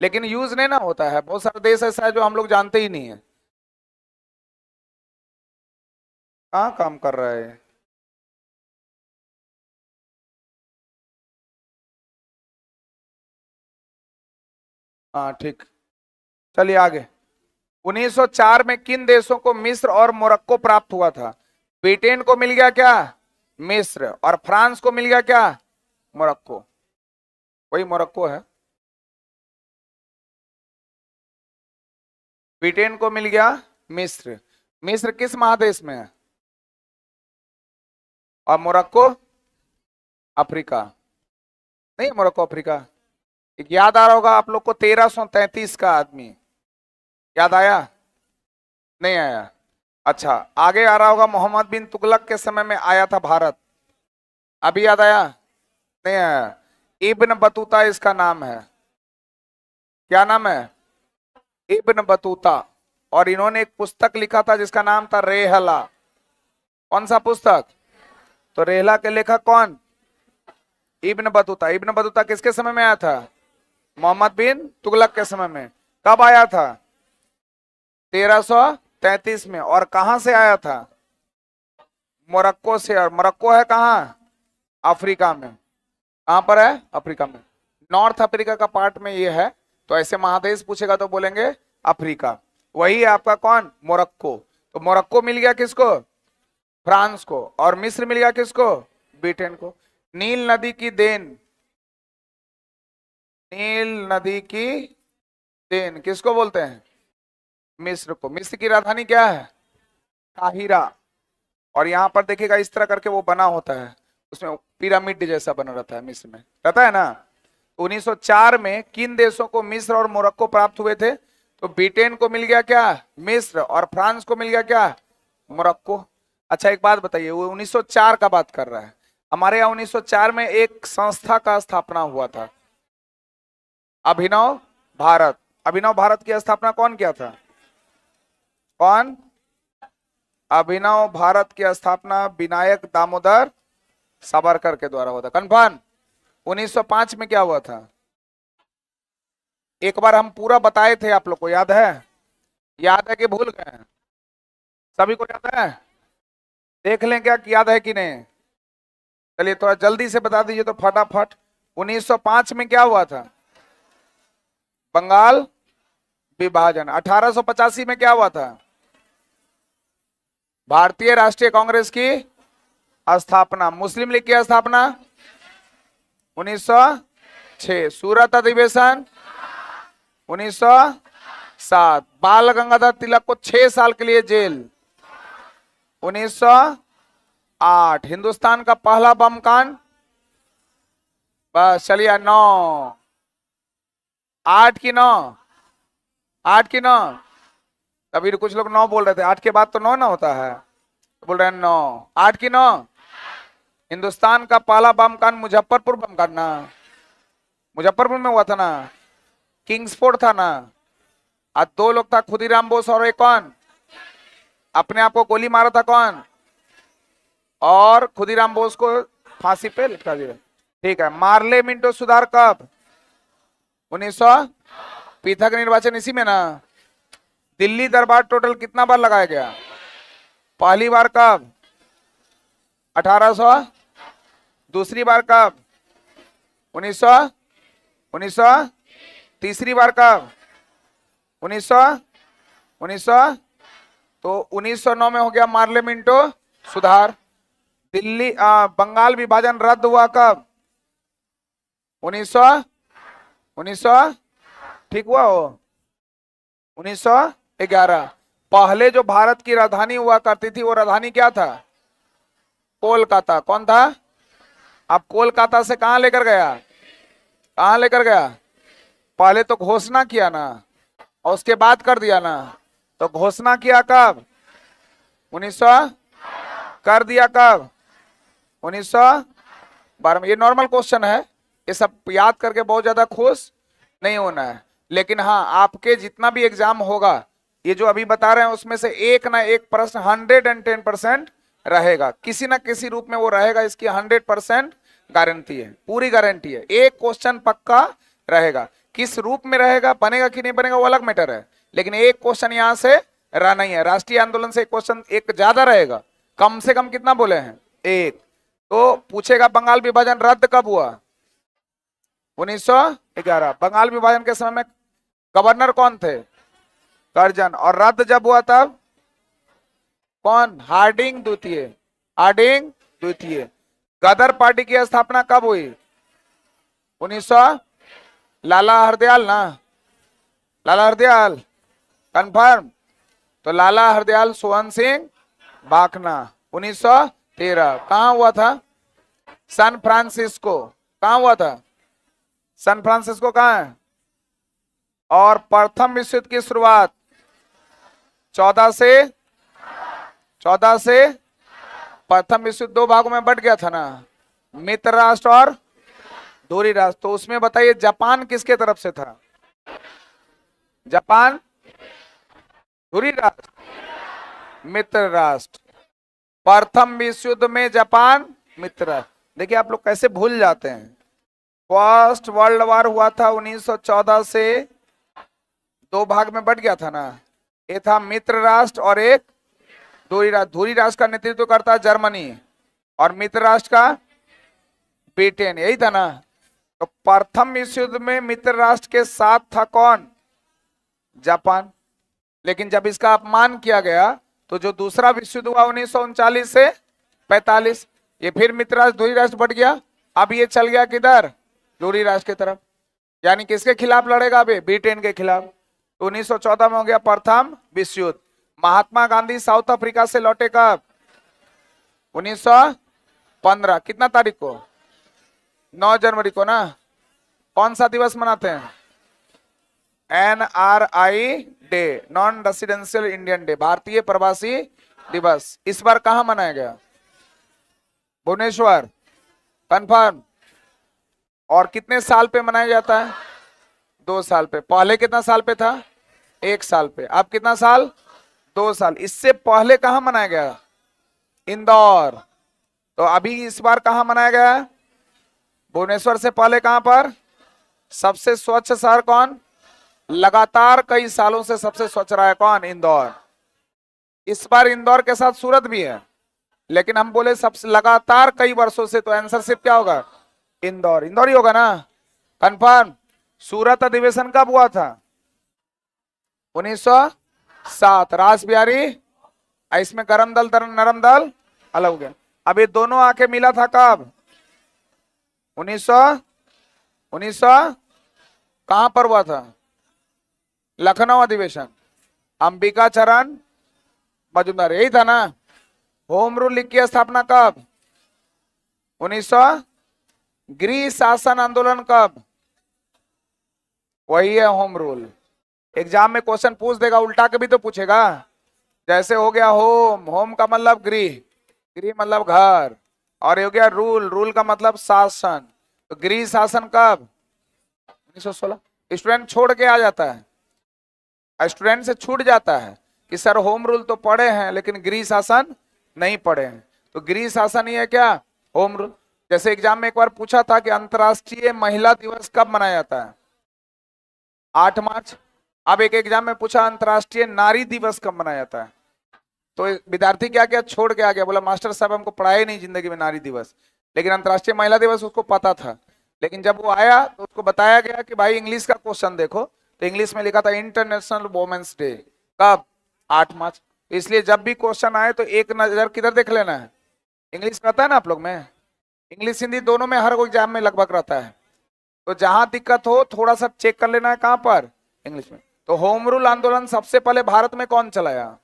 लेकिन यूज नहीं ना होता है। बहुत सारे देश ऐसा है जो हम लोग जानते ही नहीं है। कहाँ काम कर रहा है? हाँ ठीक, चलिए आगे। 1904 में किन देशों को मिस्र और मोरक्को प्राप्त हुआ था? ब्रिटेन को मिल गया क्या? मिस्र। और फ्रांस को मिल गया क्या? मोरक्को। वही मोरक्को है। ब्रिटेन को मिल गया मिस्र। मिस्र किस महादेश में है? और मोरक्को? अफ्रीका। नहीं, मोरक्को अफ्रीका। एक याद आ रहा होगा आप लोग को, 1333 का आदमी। याद आया? नहीं आया? अच्छा, आगे आ रहा होगा, मोहम्मद बिन तुगलक के समय में आया था भारत। अभी याद आया? नहीं आया? इब्न बतूता इसका नाम है। क्या नाम है? Ibn Battuta. और इन्होंने एक पुस्तक लिखा था जिसका नाम था रेहला। कौन सा पुस्तक? तो रेहला के लेखक कौन? Ibn Battuta. इब्न बतूता किसके समय में आया था? मोहम्मद बिन तुगलक के समय में। कब आया था? 1333 में। और कहां से आया था? मोरक्को से। और मोरक्को है कहाँ? अफ्रीका में। कहां पर है? अफ्रीका में। नॉर्थ अफ्रीका का पार्ट में ये है। तो ऐसे महादेश पूछेगा तो बोलेंगे अफ्रीका। वही है आपका कौन, मोरक्को। तो मोरक्को मिल गया किसको, फ्रांस को, और मिस्र मिल गया किसको, ब्रिटेन को। नील नदी की देन, नील नदी की देन किसको बोलते हैं, मिस्र को। मिस्र की राजधानी क्या है, काहिरा। और यहां पर देखिएगा इस तरह करके वो बना होता है, उसमें पिरामिड जैसा बना रहता है मिस्र में, रहता है ना। 1904 में किन देशों को मिस्र और मोरक्को प्राप्त हुए थे, तो ब्रिटेन को मिल गया क्या, मिस्र, और फ्रांस को मिल गया क्या, मोरक्को। अच्छा एक बात बताइए, वो 1904 का बात कर रहा है, हमारे यहाँ 1904 में एक संस्था का स्थापना हुआ था, अभिनव भारत। अभिनव भारत की स्थापना कौन किया था, कौन, अभिनव भारत की स्थापना विनायक दामोदर सावरकर के द्वारा हुआ था, कन्फर्म। 1905 में क्या हुआ था, एक बार हम पूरा बताए थे, आप लोग को याद है, याद है कि भूल गए, सभी को याद है, देख लें क्या याद है कि नहीं। चलिए थोड़ा जल्दी से बता दीजिए तो फटाफट। 1905 में क्या हुआ था, बंगाल विभाजन। 1885 में क्या हुआ था, भारतीय राष्ट्रीय कांग्रेस की स्थापना। मुस्लिम लीग की स्थापना 1906। सूरत अधिवेशन 1907। बाल गंगाधर तिलक को 6 साल के लिए जेल 1908। हिंदुस्तान का पहला बम कांड, बस चलिए 9, 8 की 9, 8 की 9, तभी कुछ लोग 9 बोल रहे थे, 8 के बाद तो 9 ना होता है, तो बोल रहे हैं 9, 8 की 9। हिंदुस्तान का पहला बम कांड मुजफ्फरपुर बम कांड ना, मुजफ्फरपुर में हुआ था ना, किंग्सफोर्ड था ना। आज 2 लोग था, खुदीराम बोस और एक कौन, अपने आप को गोली मारा था कौन, और खुदीराम बोस को फांसी पे लटका दिया, ठीक है। मार्ले मिंटो सुधार कब, 1900। पृथक निर्वाचन इसी में ना। दिल्ली दरबार टोटल कितना बार लगाया गया, पहली बार कब, 1800। दूसरी बार कब, 1900। 1900। तीसरी बार कब, 1900। 1900। तो 1909 में हो गया मार्ले मिंटो सुधार। दिल्ली बंगाल विभाजन रद्द हुआ कब, 1900। 1900 ठीक हुआ हो, 1911। पहले जो भारत की राजधानी हुआ करती थी वो राजधानी क्या था, कोलकाता। कौन था, अब कोलकाता से कहां लेकर गया, कहां लेकर गया, पहले तो घोषणा किया ना, और उसके बाद कर दिया ना। तो घोषणा किया कब, 1900। कर दिया कब, 1912 में। ये नॉर्मल क्वेश्चन है, ये सब याद करके बहुत ज्यादा खुश नहीं होना है, लेकिन हाँ आपके जितना भी एग्जाम होगा, ये जो अभी बता रहे हैं उसमें से एक ना एक प्रश्न 110% रहेगा, किसी ना किसी रूप में वो रहेगा, इसकी 100% गारंटी है, पूरी गारंटी है। एक क्वेश्चन पक्का रहेगा, किस रूप में रहेगा, बनेगा कि नहीं बनेगा वो अलग मैटर है, लेकिन एक क्वेश्चन यहां से रहना ही है। राष्ट्रीय आंदोलन से एक क्वेश्चन एक ज्यादा रहेगा, कम से कम कितना बोले हैं, एक। तो पूछेगा बंगाल विभाजन रद्द कब हुआ, 1911। बंगाल विभाजन के समय में गवर्नर कौन थे, कर्जन, और रद्द जब हुआ तब कौन, हार्डिंग द्वितीय, हार्डिंग द्वितीय। गदर पार्टी की स्थापना कब हुई, 1900। लाला हरदयाल ना, लाला हरदयाल कंफर्म। तो लाला हरदयाल सोहन सिंह बाखना 1913। कहां हुआ था, सैन फ्रांसिस्को। कहां हुआ था, सैन फ्रांसिस्को कहां है। और प्रथम विश्व युद्ध की शुरुआत 14 से प्रथम विश्व युद्ध 2 भागों में बंट गया था ना, मित्र राष्ट्र और धुरी राष्ट्र। तो उसमें बताइए जापान किसके तरफ से था, जापान धुरी राष्ट्र, मित्र राष्ट्र। प्रथम विश्व युद्ध में जापान मित्र राष्ट्र। देखिए आप लोग कैसे भूल जाते हैं, फर्स्ट वर्ल्ड वॉर हुआ था 1914 से 2 भाग में बंट गया था ना, ये था मित्र राष्ट्र और एक धुरी राष्ट्र। धुरी राष्ट्र का नेतृत्व करता है जर्मनी और मित्र राष्ट्र का ब्रिटेन, यही था ना। तो प्रथम विश्व युद्ध में मित्र राष्ट्र के साथ था कौन, जापान। लेकिन जब इसका अपमान किया गया तो जो दूसरा विश्व युद्ध हुआ 1939 से 45, ये फिर मित्र राष्ट्र ध्रुवी राष्ट्र बढ़ गया। अब ये चल गया किधर, ध्रुवी राष्ट्र की तरफ। यानी किसके खिलाफ लड़ेगा अभी, ब्रिटेन के खिलाफ। तो 1914 में हो गया प्रथम विश्व युद्ध। महात्मा गांधी साउथ अफ्रीका से लौटे कब, 1915। कितना तारीख को, 9 जनवरी को ना। कौन सा दिवस मनाते हैं, NRI day, non residential Indian day, भारतीय प्रवासी दिवस। इस बार कहां मनाया गया, भुवनेश्वर, कंफर्म। और कितने साल पे मनाया जाता है, 2 साल पे। पहले कितना साल पे था, 1 साल पे। अब कितना साल, 2 साल। इससे पहले कहां मनाया गया, इंदौर। तो अभी इस बार कहां मनाया गया, भुवनेश्वर से पहले कहां पर। सबसे स्वच्छ शहर कौन, लगातार कई सालों से सबसे स्वच्छ रहा है कौन, इंदौर। इस बार इंदौर के साथ सूरत भी है, लेकिन हम बोले सबसे लगातार कई वर्षों से, तो आंसर सिर्फ क्या होगा, इंदौर। इंदौर ही होगा ना, कंफर्म। सूरत अधिवेशन कब हुआ था, 1907, रास बिहारी। इसमें गरम दल नरम दल अलग हो गया। अब ये दोनों आके मिला था कब, 1900 कहां पर हुआ था, लखनऊ अधिवेशन। अंबिका चरण मजूमदार, यही था ना। होम रूल लीग की स्थापना कब, 1900। गृह शासन आंदोलन कब, वही है होम रूल। एग्जाम में क्वेश्चन पूछ देगा, उल्टा के भी तो पूछेगा। जैसे हो गया होम, होम का मतलब गृह, गृह मतलब घर, और हो गया रूल, रूल का मतलब शासन। तो गृह शासन कब, 1916। स्टूडेंट छोड़ के आ जाता है, स्टूडेंट से छूट जाता है कि सर होम रूल तो पढ़े हैं लेकिन गृह शासन नहीं पढ़े हैं। तो गृह शासन ही है क्या, होम रूल। जैसे एग्जाम में एक बार पूछा था कि अंतर्राष्ट्रीय महिला दिवस कब मनाया जाता है, 8 मार्च। अब एक एग्जाम में पूछा अंतर्राष्ट्रीय नारी दिवस कब मनाया जाता है। तो विद्यार्थी क्या क्या छोड़ के आ गया, बोला मास्टर साहब हमको पढ़ाया नहीं जिंदगी में नारी दिवस, लेकिन अंतर्राष्ट्रीय महिला दिवस उसको पता था। लेकिन जब वो आया तो उसको बताया गया कि भाई इंग्लिश का क्वेश्चन देखो, तो इंग्लिश में लिखा था इंटरनेशनल वुमेन्स डे, कब, 8 मार्च। इसलिए जब भी क्वेश्चन आए तो एक नजर किधर देख लेना है, इंग्लिश रहता है ना आप लोग में, इंग्लिश हिंदी दोनों में हर कोई एग्जाम में लगभग रहता है। तो जहां दिक्कत हो थोड़ा सा चेक कर लेना है, कहां पर, इंग्लिश में। तो होम रूल आंदोलन सबसे पहले भारत में कौन चलाया,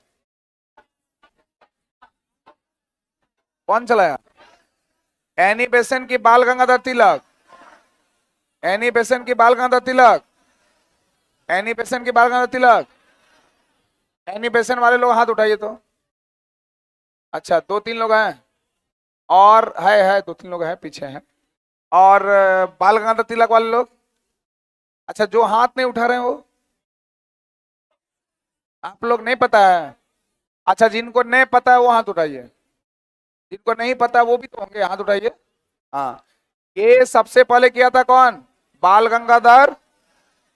कौन चलाया, एनी बेसेंट की बाल गंगाधर तिलक, एनी बेसेंट की बाल गंगाधर तिलक, एनी बेसेंट की बाल गंगाधर तिलक। एनी बेसेंट वाले लोग हाथ उठाइए तो। अच्छा 2-3 लोग हैं, और है 2-3 लोग हैं, पीछे हैं। और बाल गंगाधर तिलक वाले लोग, अच्छा जो हाथ नहीं उठा रहे हैं वो, आप लोग नहीं पता है। अच्छा जिनको नहीं पता है वो हाथ उठाइए, जिनको नहीं पता वो भी तो होंगे, हाथ उठाइए। हाँ, ये सबसे पहले किया था कौन, बाल गंगाधर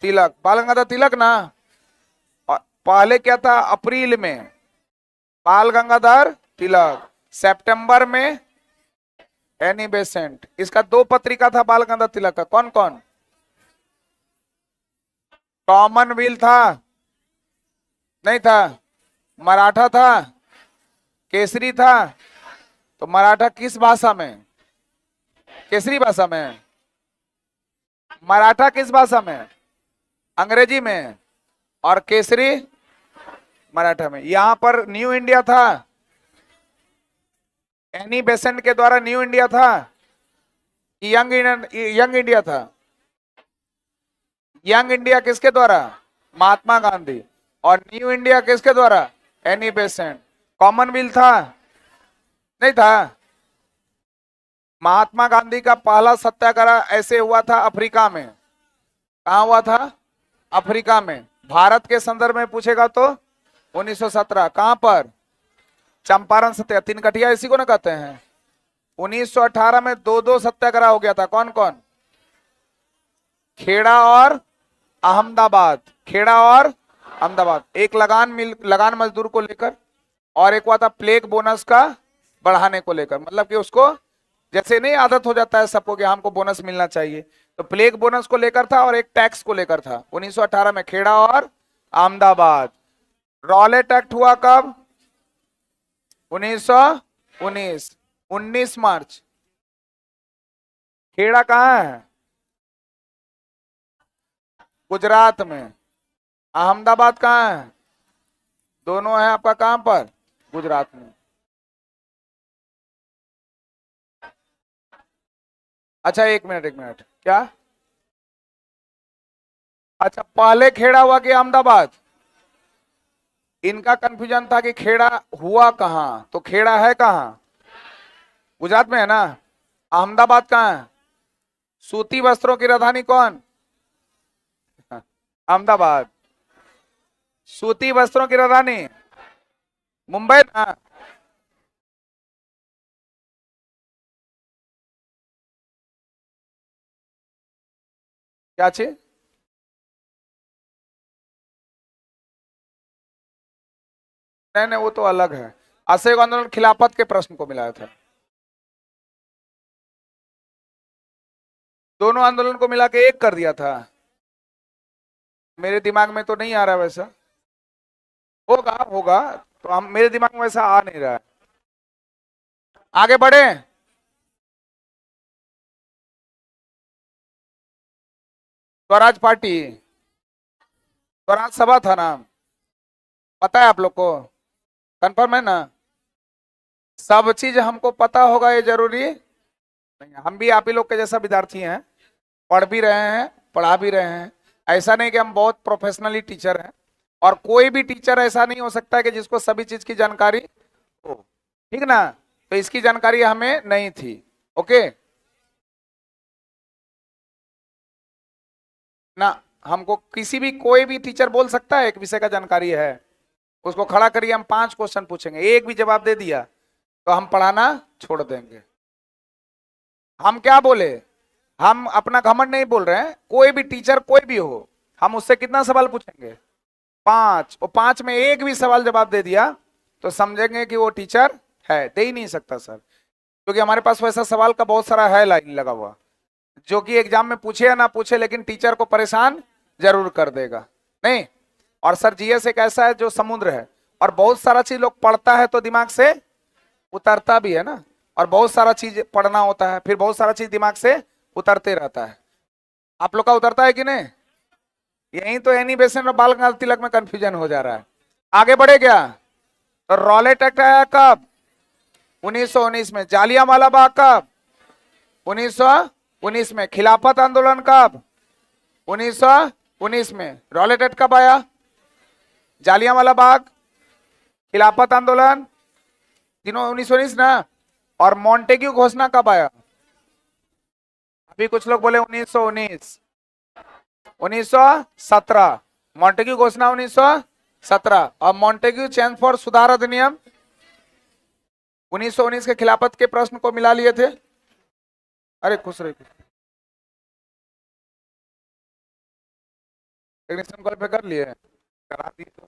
तिलक, बाल गंगाधर तिलक ना। और पहले क्या था, अप्रैल में बाल गंगाधर तिलक, सितंबर में एनी बेसेंट। इसका 2 पत्रिका था बाल गंगाधर तिलक का, कौन कौन, कॉमनवेल्थ था, नहीं था, मराठा था, केसरी था। तो मराठा किस भाषा में, केसरी भाषा में, मराठा किस भाषा में, अंग्रेजी में, और केसरी मराठा में। यहां पर न्यू इंडिया था, एनी बेसेंट के द्वारा न्यू इंडिया था, यंग इंडिया था। यंग इंडिया किसके द्वारा, महात्मा गांधी, और न्यू इंडिया किसके द्वारा, एनी बेसेंट। कॉमनवेल्थ था, नहीं था। महात्मा गांधी का पहला सत्याग्रह ऐसे हुआ था अफ्रीका में, कहा हुआ था, अफ्रीका में। भारत के संदर्भ में पूछेगा तो 1917, कहां पर, चंपारण सत्याग्रह, 3 कठिया इसी को ना कहते हैं। 1918 में 2 सत्याग्रह हो गया था, कौन कौन, खेड़ा और अहमदाबाद, खेड़ा और अहमदाबाद। एक लगान मजदूर को लेकर, और एक हुआ था प्लेग बोनस का बढ़ाने को लेकर। मतलब कि उसको जैसे नहीं आदत हो जाता है सबको कि हमको बोनस मिलना चाहिए, तो प्लेग बोनस को लेकर था और एक टैक्स को लेकर था। 1918 में खेड़ा और अहमदाबाद। रॉलेट एक्ट हुआ कब? 1919, 19 मार्च। खेड़ा कहाँ है? गुजरात में। अहमदाबाद कहाँ है? दोनों है आपका कहां पर? गुजरात में। अच्छा एक मिनट क्या? अच्छा पहले खेड़ा हुआ कि अहमदाबाद? इनका कंफ्यूजन था कि खेड़ा हुआ कहां, तो खेड़ा है कहां? गुजरात में है ना। अहमदाबाद कहां है? सूती वस्त्रों की राजधानी कौन? अहमदाबाद। सूती वस्त्रों की राजधानी मुंबई ना। क्या चीज? नहीं नहीं वो तो अलग है। असहयोग आंदोलन खिलाफत के प्रश्न को मिलाया था। दोनों आंदोलन को मिला के एक कर दिया था। मेरे दिमाग में तो नहीं आ रहा वैसा। होगा होगा, तो हम मेरे दिमाग में वैसा आ नहीं रहा है। आगे बढ़े। स्वराज पार्टी, स्वराज सभा था नाम, पता है आप लोग को? कंफर्म है ना? सब चीज हमको पता होगा ये जरूरी नहीं है। हम भी आप ही लोग के जैसा विद्यार्थी हैं, पढ़ भी रहे हैं, पढ़ा भी रहे हैं। ऐसा नहीं कि हम बहुत प्रोफेशनली टीचर हैं, और कोई भी टीचर ऐसा नहीं हो सकता कि जिसको सभी चीज की जानकारी हो, ठीक ना? तो इसकी जानकारी हमें नहीं थी। ओके ना? हमको किसी भी कोई भी टीचर बोल सकता है एक विषय का जानकारी है, उसको खड़ा करिए, हम 5 क्वेश्चन पूछेंगे, एक भी जवाब दे दिया तो हम पढ़ाना छोड़ देंगे। हम क्या बोले? हम अपना घमंड नहीं बोल रहे हैं, कोई भी टीचर कोई भी हो, हम उससे कितना सवाल पूछेंगे? 5, और 5 में एक भी सवाल जवाब दे दिया तो समझेंगे कि वो टीचर है। दे ही नहीं सकता सर, क्योंकि हमारे पास वैसा सवाल का बहुत सारा है लाइन लगा हुआ, जो कि एग्जाम में पूछे या ना पूछे लेकिन टीचर को परेशान जरूर कर देगा। नहीं, और सर जीएस एक ऐसा है जो समुद्र है, और बहुत सारा चीज लोग पढ़ता है तो दिमाग से उतरता भी है ना, और बहुत सारा चीज पढ़ना होता है, फिर बहुत सारा चीज दिमाग से उतरते रहता है। आप लोग का उतरता है कि नहीं? यही तो एनी बेसेंट और बाल गंगाधर तिलक में कंफ्यूजन हो जा रहा है। आगे बढ़े क्या? तो रॉलेट एक्ट आया कब? 1919 में। जालियांवाला बाग कब? 1919 में। खिलाफत आंदोलन कब? 1919 में। रॉलेट एक्ट कब आया? जालियांवाला बाग, खिलाफत आंदोलन, तीनों 1919 ना। और मॉन्टेग्यू घोषणा कब आया? अभी कुछ लोग बोले 1919, 1917। मॉन्टेग्यू घोषणा 1917, और मॉन्टेग्यू चेंज फॉर सुधार अधिनियम 1919 के खिलाफत के प्रश्न को मिला लिए थे। अरे खुश रहे, टेक्नीशियन कॉल पे कर लिए, करा दिए तो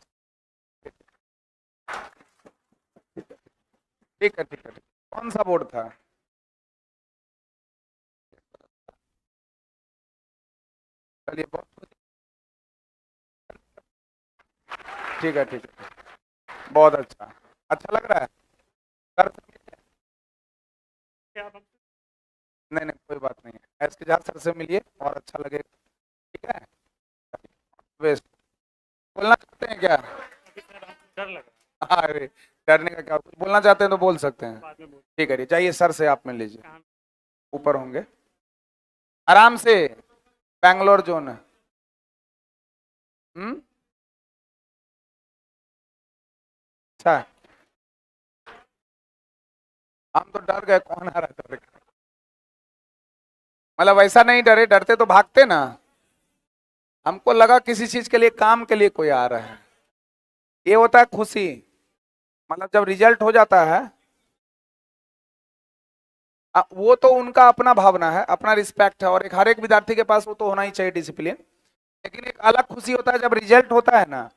ठीक है ठीक है। कौन सा बोर्ड था? चलिए बहुत ठीक है ठीक है, बहुत अच्छा, अच्छा लग रहा है सर। नहीं नहीं कोई बात नहीं है, ऐसे जहाँ सर से मिलिए और अच्छा लगेगा, ठीक है? बेस्ट। बोलना चाहते हैं क्या? डर लग रहा है। अरे डरने का क्या, कुछ बोलना चाहते हैं तो बोल सकते हैं। ठीक है, जाइए सर से आप मिल लीजिए, ऊपर होंगे आराम से। बैंगलोर जोन है। अच्छा, हम तो डर गए, कौन आ रहा है? मतलब वैसा नहीं डरे, डरते तो भागते ना। हमको लगा किसी चीज के लिए, काम के लिए कोई आ रहा है। ये होता है खुशी, मतलब जब रिजल्ट हो जाता है, वो तो उनका अपना भावना है, अपना रिस्पेक्ट है, और एक हर एक विद्यार्थी के पास वो तो होना ही चाहिए डिसिप्लिन। लेकिन एक अलग खुशी होता है जब रिजल्ट होता है ना,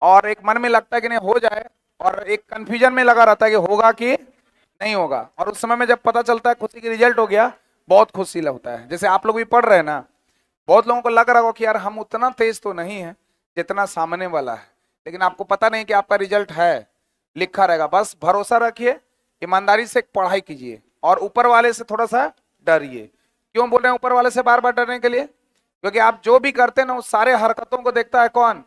और एक मन में लगता है कि नहीं हो जाए, और एक कंफ्यूजन में लगा रहता है कि होगा कि नहीं होगा, और उस समय में जब पता चलता है खुशी की रिजल्ट हो गया, बहुत खुशी होता है। जैसे आप लोग भी पढ़ रहे हैं ना, बहुत लोगों को लग रहा होगा कि यार हम उतना तेज तो नहीं है जितना सामने वाला है, लेकिन आपको पता नहीं कि आपका रिजल्ट है, लिखा रहेगा। बस भरोसा रखिए, ईमानदारी से पढ़ाई कीजिए और ऊपर वाले से थोड़ा सा डरिए। क्यों बोल रहे हैं ऊपर वाले से बार बार डरने के लिए? क्योंकि आप जो भी करते हैं ना, उस सारे हरकतों को देखता है कौन?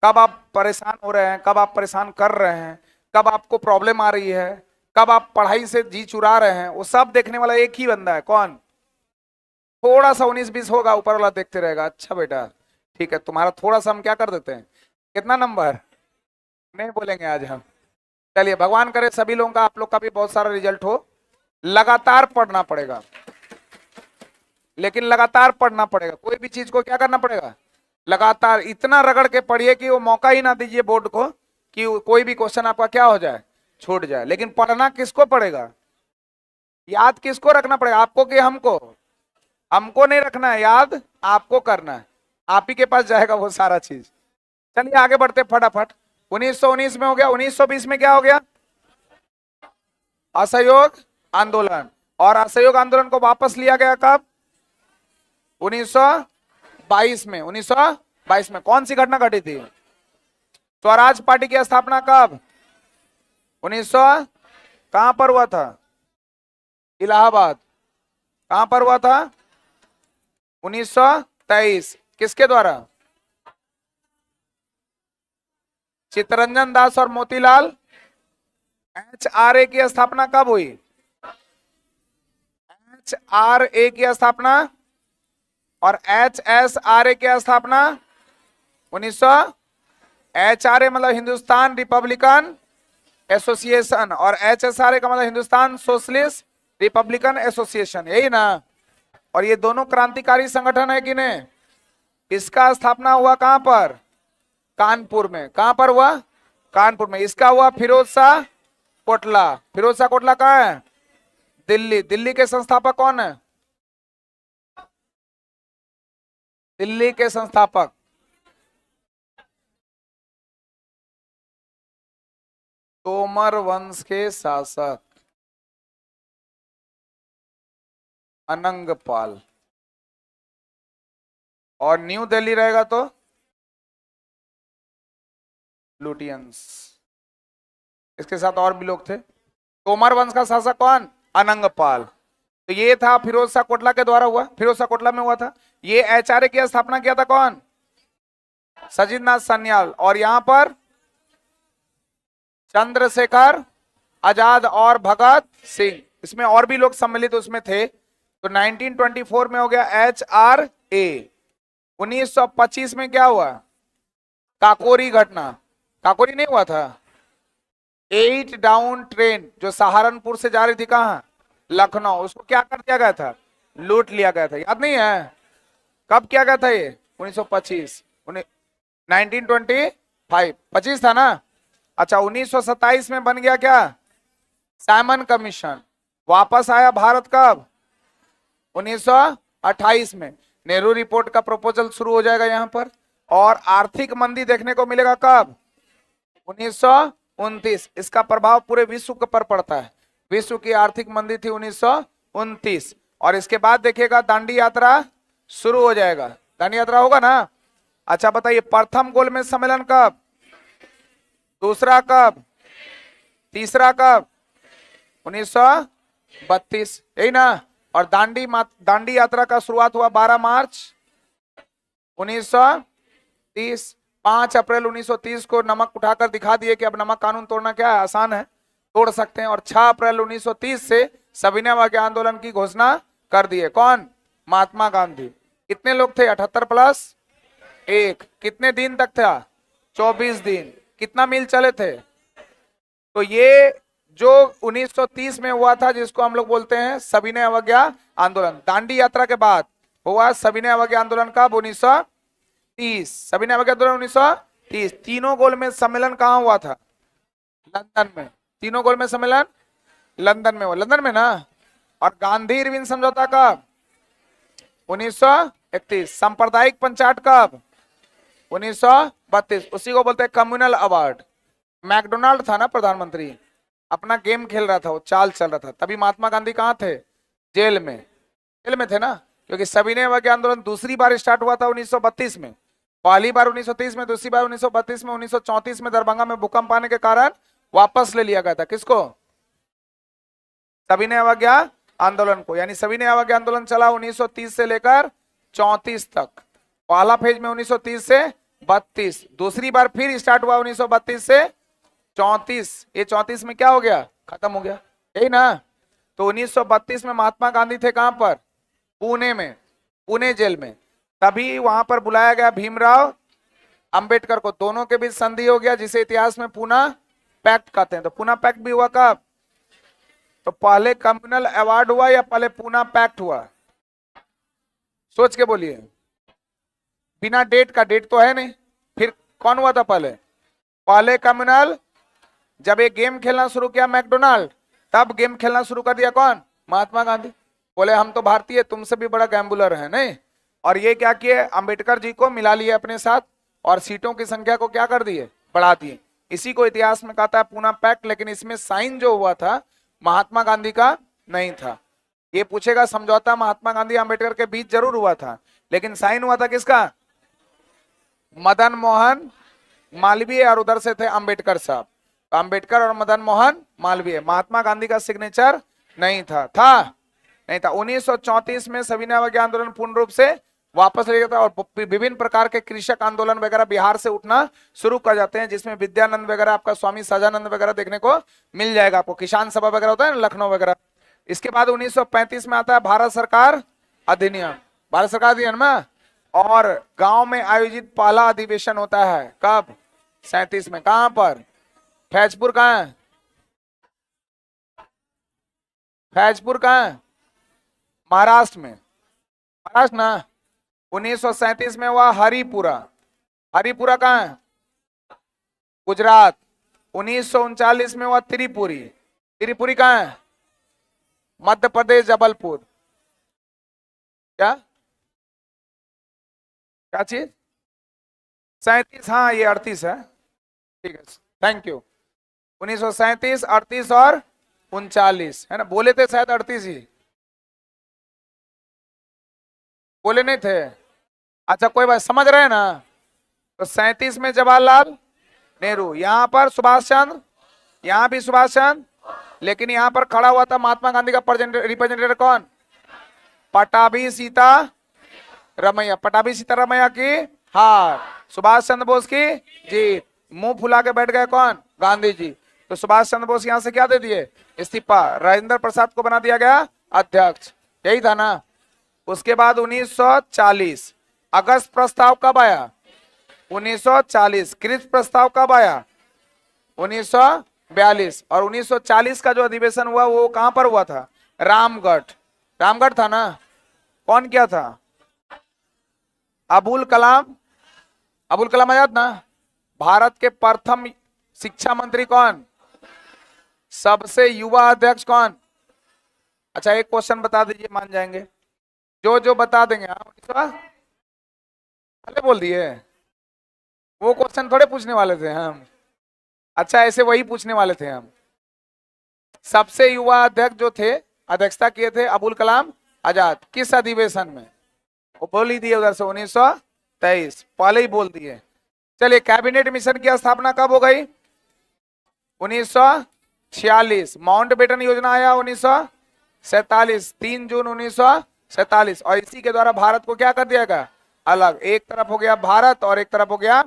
कब आप परेशान हो रहे हैं, कब आप परेशान कर रहे हैं, कब आपको प्रॉब्लम आ रही है, कब आप पढ़ाई से जी चुरा रहे हैं, वो सब देखने वाला एक ही बंदा है। कौन? थोड़ा सा 19-20 होगा, ऊपर वाला देखते रहेगा। अच्छा बेटा ठीक है, तुम्हारा थोड़ा सा हम क्या कर देते हैं, कितना नंबर नहीं बोलेंगे आज हम। चलिए भगवान करे सभी लोगों का, आप लोग का भी बहुत सारा रिजल्ट हो। लगातार पढ़ना पड़ेगा, लेकिन लगातार पढ़ना पड़ेगा। कोई भी चीज को क्या करना पड़ेगा? लगातार इतना रगड़ के पढ़िए कि वो मौका ही ना दीजिए बोर्ड को कि कोई भी क्वेश्चन आपका क्या हो जाए, छूट जाए। लेकिन पढ़ना किसको पड़ेगा? याद किसको रखना पड़ेगा? आपको कि हमको? हमको नहीं रखना है याद, आपको करना है। आप ही के पास जाएगा वो सारा चीज। चलिए आगे बढ़ते फटाफट। 1919 में हो गया। 1920 में क्या हो गया? असहयोग आंदोलन। और असहयोग आंदोलन को वापस लिया गया कब? 1922 में। 1922 में कौन सी घटना घटी थी? स्वराज पार्टी की स्थापना कब? 1900 कहां पर हुआ था? इलाहाबाद। कहां पर हुआ था? 1923। किसके द्वारा? चित्तरंजन दास और मोतीलाल। HRA की स्थापना कब हुई? HRA की स्थापना और HSRA की स्थापना 1900। HRA मतलब हिंदुस्तान रिपब्लिकन एसोसिएशन और HSRA का मतलब हिंदुस्तान सोशलिस्ट रिपब्लिकन एसोसिएशन, यही ना? और ये दोनों क्रांतिकारी संगठन है कि नहीं? इसका स्थापना हुआ कहां पर? कानपुर में। कहां पर हुआ? कानपुर में। इसका हुआ फिरोज शाह कोटला। फिरोज शाह कोटला कहां है? दिल्ली। दिल्ली के संस्थापक कौन है? दिल्ली के संस्थापक तोमर वंश के शासक अनंगपाल। और न्यू दिल्ली रहेगा तो लुटियंस। इसके साथ और भी लोग थे। तोमर वंश का शासक कौन? अनंगपाल। तो ये था फिरोज शाह कोटला के द्वारा हुआ, फिरोज शाह कोटला में हुआ था। ये HRA की स्थापना किया था कौन? सजिद नाथ सान्याल। और यहां पर चंद्रशेखर आजाद और भगत सिंह, इसमें और भी लोग सम्मिलित उसमें थे। तो 1924 में हो गया HRA। 1925 में क्या हुआ? काकोरी घटना। काकोरी नहीं हुआ था? 8 डाउन ट्रेन जो सहारनपुर से जा रही थी कहां? लखनऊ। उसको क्या कर दिया गया था? लूट लिया गया था। याद नहीं है? कब किया गया था ये? 1925। 1925 25 था ना? अच्छा 1927 में बन गया क्या? Simon commission. वापस आया भारत कब? 1928 में। नेहरू रिपोर्ट का प्रपोजल शुरू हो जाएगा यहां पर। और आर्थिक मंदी देखने को मिलेगा कब? 1929। इसका प्रभाव पूरे विश्व के पर पड़ता है। विश्व की आर्थिक मंदी थी 1929। और इसके बाद देखिएगा दांडी यात्रा शुरू हो जाएगा। दांडी यात्रा होगा ना? अच्छा बताइए प्रथम गोलमेज सम्मेलन कब? दूसरा कब? तीसरा कब? 1932, यही ना? और दांडी यात्रा का शुरुआत हुआ 12 मार्च 1930। 5 अप्रैल 1930 को नमक उठाकर दिखा दिए कि अब नमक कानून तोड़ना क्या है, आसान है, तोड़ सकते हैं। और 6 अप्रैल 1930 से सविनय अवज्ञा आंदोलन की घोषणा कर दिए। कौन? महात्मा गांधी। कितने लोग थे? 78 प्लस 1। कितने दिन तक था? 24 दिन। कितना मील चले थे? तो ये जो 1930 में हुआ था, जिसको हम लोग बोलते हैं सविनय अवज्ञा आंदोलन। दांडी यात्रा के बाद हुआ सविनय अवज्ञा आंदोलन कब? 1930। सविनय अवज्ञा आंदोलन 1930। तीनों गोलमेज सम्मेलन कहां हुआ था? लंदन में। तीनों गोलमेज सम्मेलन लंदन में हुआ। लंदन में ना? और गांधी इरविन समझौता कब? 1931। सांप्रदायिक पंचायत कब? 1932। उसी को बोलते हैं कम्युनल अवार्ड। मैकडोनाल्ड था ना प्रधानमंत्री, अपना गेम खेल रहा था, वो चाल चल रहा था। तभी महात्मा गांधी कहाँ थे? जेल में। जेल में थे ना, क्योंकि सविनय अवज्ञा आंदोलन दूसरी बार स्टार्ट हुआ था 1932 में। पहली बार 1930 में, दूसरी बार 1932 में, 1934 में दरभंगा में भूकंप आने के कारण वापस ले लिया गया था। किसको? सविनय अवज्ञा आंदोलन को। यानी सविनय अवज्ञा आंदोलन चला 1930 से लेकर 34 तक। पहला फेज में 1930 से 32, दूसरी बार फिर स्टार्ट हुआ 1932 से 34। ये 34 में क्या हो गया? खत्म हो गया, यही ना। तो 1932 में महात्मा गांधी थे कहां पर? पुणे में, पुणे जेल में। तभी वहां पर बुलाया गया भीमराव अंबेडकर को। दोनों के बीच संधि हो गया, जिसे इतिहास में पूना पैक्ट कहते हैं। तो पूना पैक्ट भी हुआ कब? तो पहले कम्युनल अवार्ड हुआ या पहले पूना पैक्ट हुआ? सोच के बोलिए, बिना डेट का, डेट तो है नहीं। फिर कौन हुआ था पहले? पहले कम्युनल। जब एक गेम खेलना शुरू किया मैकडोनाल्ड, तब गेम खेलना शुरू कर दिया कौन? महात्मा गांधी। बोले हम तो भारतीय, तुमसे भी बड़ा गैम्बुलर है नहीं। और ये क्या किए? अंबेडकर जी को मिला लिए अपने साथ और सीटों की संख्या को क्या कर दिए? बढ़ा दिए। इसी को इतिहास में कहता है पूना पैक्ट। लेकिन इसमें साइन जो हुआ था महात्मा गांधी का नहीं था। ये पूछेगा समझौता महात्मा गांधी अंबेडकर के बीच जरूर हुआ था, लेकिन साइन हुआ था किसका? मदन मोहन मालवीय, और उधर से थे अंबेडकर साहब। तो अंबेडकर और मदन मोहन मालवीय, महात्मा गांधी का सिग्नेचर नहीं था। नहीं था। 1934 में सविनय अवज्ञा आंदोलन पूर्ण रूप से वापस ले जाता है और विभिन्न प्रकार के कृषक आंदोलन वगैरह बिहार से उठना शुरू कर जाते हैं, जिसमें विद्यानंद वगैरह, आपका स्वामी सजानंद वगैरह देखने को मिल जाएगा आपको। किसान सभा वगैरह होता है ना, लखनऊ वगैरह। इसके बाद 1935 में आता है भारत सरकार अधिनियम। भारत सरकार अधिनियम में और गांव में आयोजित पहला अधिवेशन होता है कब? 37 में। कहां पर? फैजपुर। कहां है फैजपुर? कहां है? महाराष्ट्र में। महाराष्ट्र ना। 1937 में हुआ हरिपुरा। हरिपुरा कहां है? गुजरात। 1939 में हुआ त्रिपुरी। त्रिपुरी कहां है? मध्य प्रदेश, जबलपुर। क्या क्या चीज? 37। हाँ, ये 38 है। ठीक है, थैंक यू। 1937, 38 और 39 है ना। बोले थे शायद 38 ही, बोले नहीं थे। अच्छा कोई बात, समझ रहे हैं ना। तो 37 में जवाहरलाल नेहरू, यहां पर सुभाष चंद्र, यहां भी सुभाष चंद्र, लेकिन यहां पर खड़ा हुआ था महात्मा गांधी का रिप्रेजेंटेटिव कौन? पटाभी सीता रमैया। पटाभी सीता रमैया की हार, सुभाष चंद्र बोस की जीत। मुंह फुला के बैठ गए कौन? गांधी जी। तो सुभाष चंद्र बोस यहां से क्या दे दिए? इस्तीफा। राजेंद्र प्रसाद को बना दिया गया अध्यक्ष। यही था ना। उसके बाद 1940 अगस्त प्रस्ताव कब आया? 1940। क्रिप्स प्रस्ताव कब आया? 1942। और 1940 का जो अधिवेशन हुआ वो कहां पर हुआ था? रामगढ़। रामगढ़ था ना। कौन किया था? अबुल कलाम। अबुल कलाम आजाद ना। भारत के प्रथम शिक्षा मंत्री कौन? सबसे युवा अध्यक्ष कौन? अच्छा एक क्वेश्चन बता दीजिए, मान जाएंगे। जो बता देंगे आप। पहले बोल दिए, वो क्वेश्चन थोड़े पूछने वाले थे हम। अच्छा ऐसे वही पूछने वाले थे हम। सबसे युवा अध्यक्ष जो थे, अध्यक्षता किए थे अबुल कलाम आजाद। किस अधिवेशन में? वो बोल ही दिए उधर से 1923, पहले ही बोल दिए। चलिए, कैबिनेट मिशन की स्थापना कब हो गई? 1946। माउंटबेटन योजना आया 1947, 3 जून 1947। और इसी के द्वारा भारत को क्या कर दिया गया? अलग। एक तरफ हो गया भारत और एक तरफ हो गया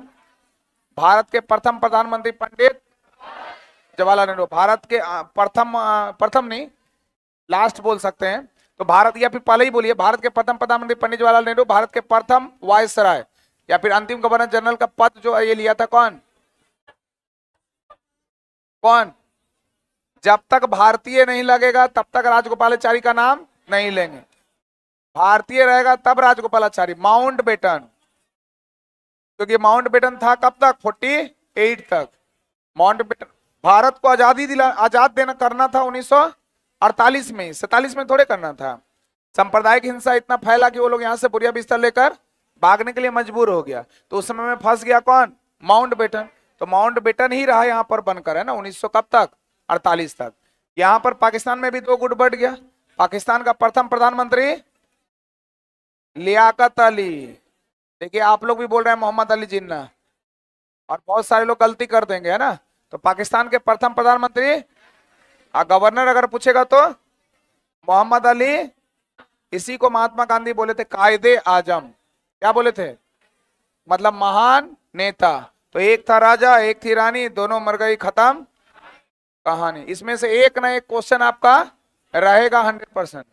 भारत के प्रथम प्रधानमंत्री पंडित जवाहरलाल नेहरू। भारत के प्रथम नहीं, लास्ट बोल सकते हैं। तो भारत, या फिर पहले ही बोलिए, भारत के प्रथम प्रधानमंत्री पंडित जवाहरलाल नेहरू। भारत के प्रथम वायसराय या फिर अंतिम गवर्नर जनरल का पद जो ये लिया था कौन? कौन? जब तक भारतीय नहीं लगेगा तब तक राजगोपालाचारी का नाम नहीं लेंगे। भारतीय रहेगा तब राजगोपालाचारी। माउंटबेटन, क्योंकि माउंटबेटन था कब तक? 48 तक। माउंटबेटन भारत को आजाद देना करना था 1948 में, 47 में थोड़े करना था। सांप्रदायिक हिंसा इतना फैला कि वो लोग यहाँ से बुरिया बिस्तर लेकर भागने के लिए मजबूर हो गया। तो उस समय में फंस गया कौन? माउंटबेटन। तो माउंटबेटन ही रहा यहाँ पर बनकर, है ना, 1900 कब तक? 48 तक। यहाँ पर पाकिस्तान में भी 2 गुट बढ़ गया। पाकिस्तान का प्रथम प्रधानमंत्री लियाकत अली। देखिए आप लोग भी बोल रहे हैं मोहम्मद अली जिन्ना, और बहुत सारे लोग गलती कर देंगे, है ना। तो पाकिस्तान के प्रथम प्रधानमंत्री, गवर्नर अगर पूछेगा तो मोहम्मद अली, इसी को महात्मा गांधी बोले थे कायदे आजम। क्या बोले थे? मतलब महान नेता। तो एक था राजा, एक थी रानी, दोनों मर गई, खत्म कहानी। इसमें से एक ना एक क्वेश्चन आपका रहेगा 100%।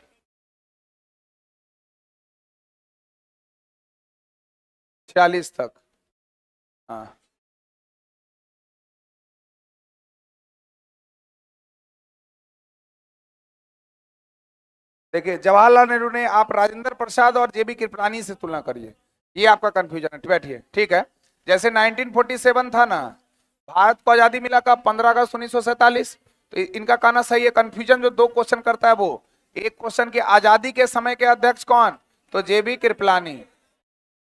46 तक। हाँ, देखिए जवाहरलाल नेहरू ने, आप राजेंद्र प्रसाद और जेबी कृपलानी से तुलना करिए, ये आपका कंफ्यूजन है। बैठिए, ठीक है। जैसे 1947 था ना, भारत को आजादी मिला कब? 15 अगस्त 1947। तो इनका कहना सही है। कंफ्यूजन जो दो क्वेश्चन करता है वो, एक क्वेश्चन की आजादी के समय के अध्यक्ष कौन, तो जेबी कृपलानी,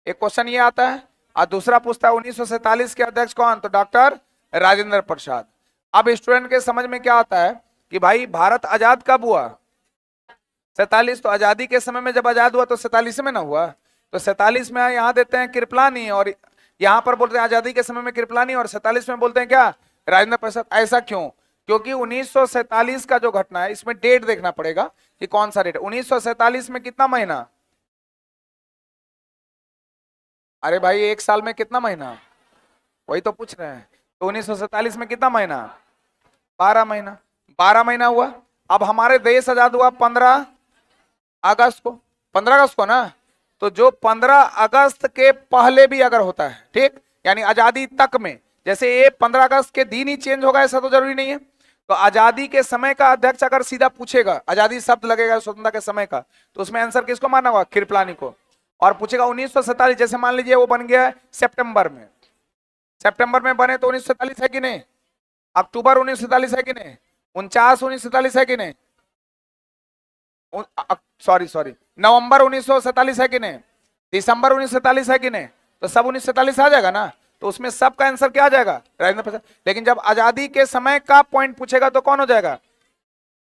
एक क्वेश्चन ये आता है। और दूसरा पूछता है 1947 के अध्यक्ष कौन, तो डॉक्टर राजेंद्र प्रसाद। अब स्टूडेंट के समझ में क्या आता है कि भाई भारत आजाद कब हुआ? 47। तो आजादी के समय में जब आजाद हुआ तो 47 में ना हुआ? तो 47 में यहाँ देते हैं कृपलानी, और यहाँ पर बोलते हैं आजादी के समय में कृपलानी, और 47 में बोलते हैं क्या, राजेंद्र प्रसाद। ऐसा क्यों? क्योंकि 1947 का जो घटना है, इसमें डेट देखना पड़ेगा कि कौन सा डेट। 1947 में कितना महीना? अरे भाई एक साल में कितना महीना? वही तो पूछ रहे हैं। तो 1947 में कितना महीना? 12 महीना। 12 महीना हुआ। अब हमारे देश आजाद हुआ 15 अगस्त को, 15 अगस्त को ना। तो जो 15 अगस्त के पहले भी अगर होता है, ठीक, यानी आजादी तक में, जैसे ये 15 अगस्त के दिन ही चेंज होगा ऐसा तो जरूरी नहीं है। तो आजादी के समय का अध्यक्ष अगर सीधा पूछेगा, आजादी शब्द लगेगा स्वतंत्रता के समय का, तो उसमें आंसर किसको मानना होगा? कृपलानी को। और पूछेगा 1947, जैसे मान लीजिए वो बन गया सितंबर में, सितंबर में बने तो 1947 है कि नहीं? अक्टूबर 1947 है कि नहीं? 49 1947 है कि नहीं? सॉरी नवंबर 1947 है कि नहीं? दिसंबर 1947 है कि नहीं? तो सब 1947 आ जाएगा ना। तो उसमें सब का आंसर क्या आ जाएगा? राजेंद्र प्रसाद। लेकिन जब आजादी के समय का पॉइंट पूछेगा तो कौन हो जाएगा?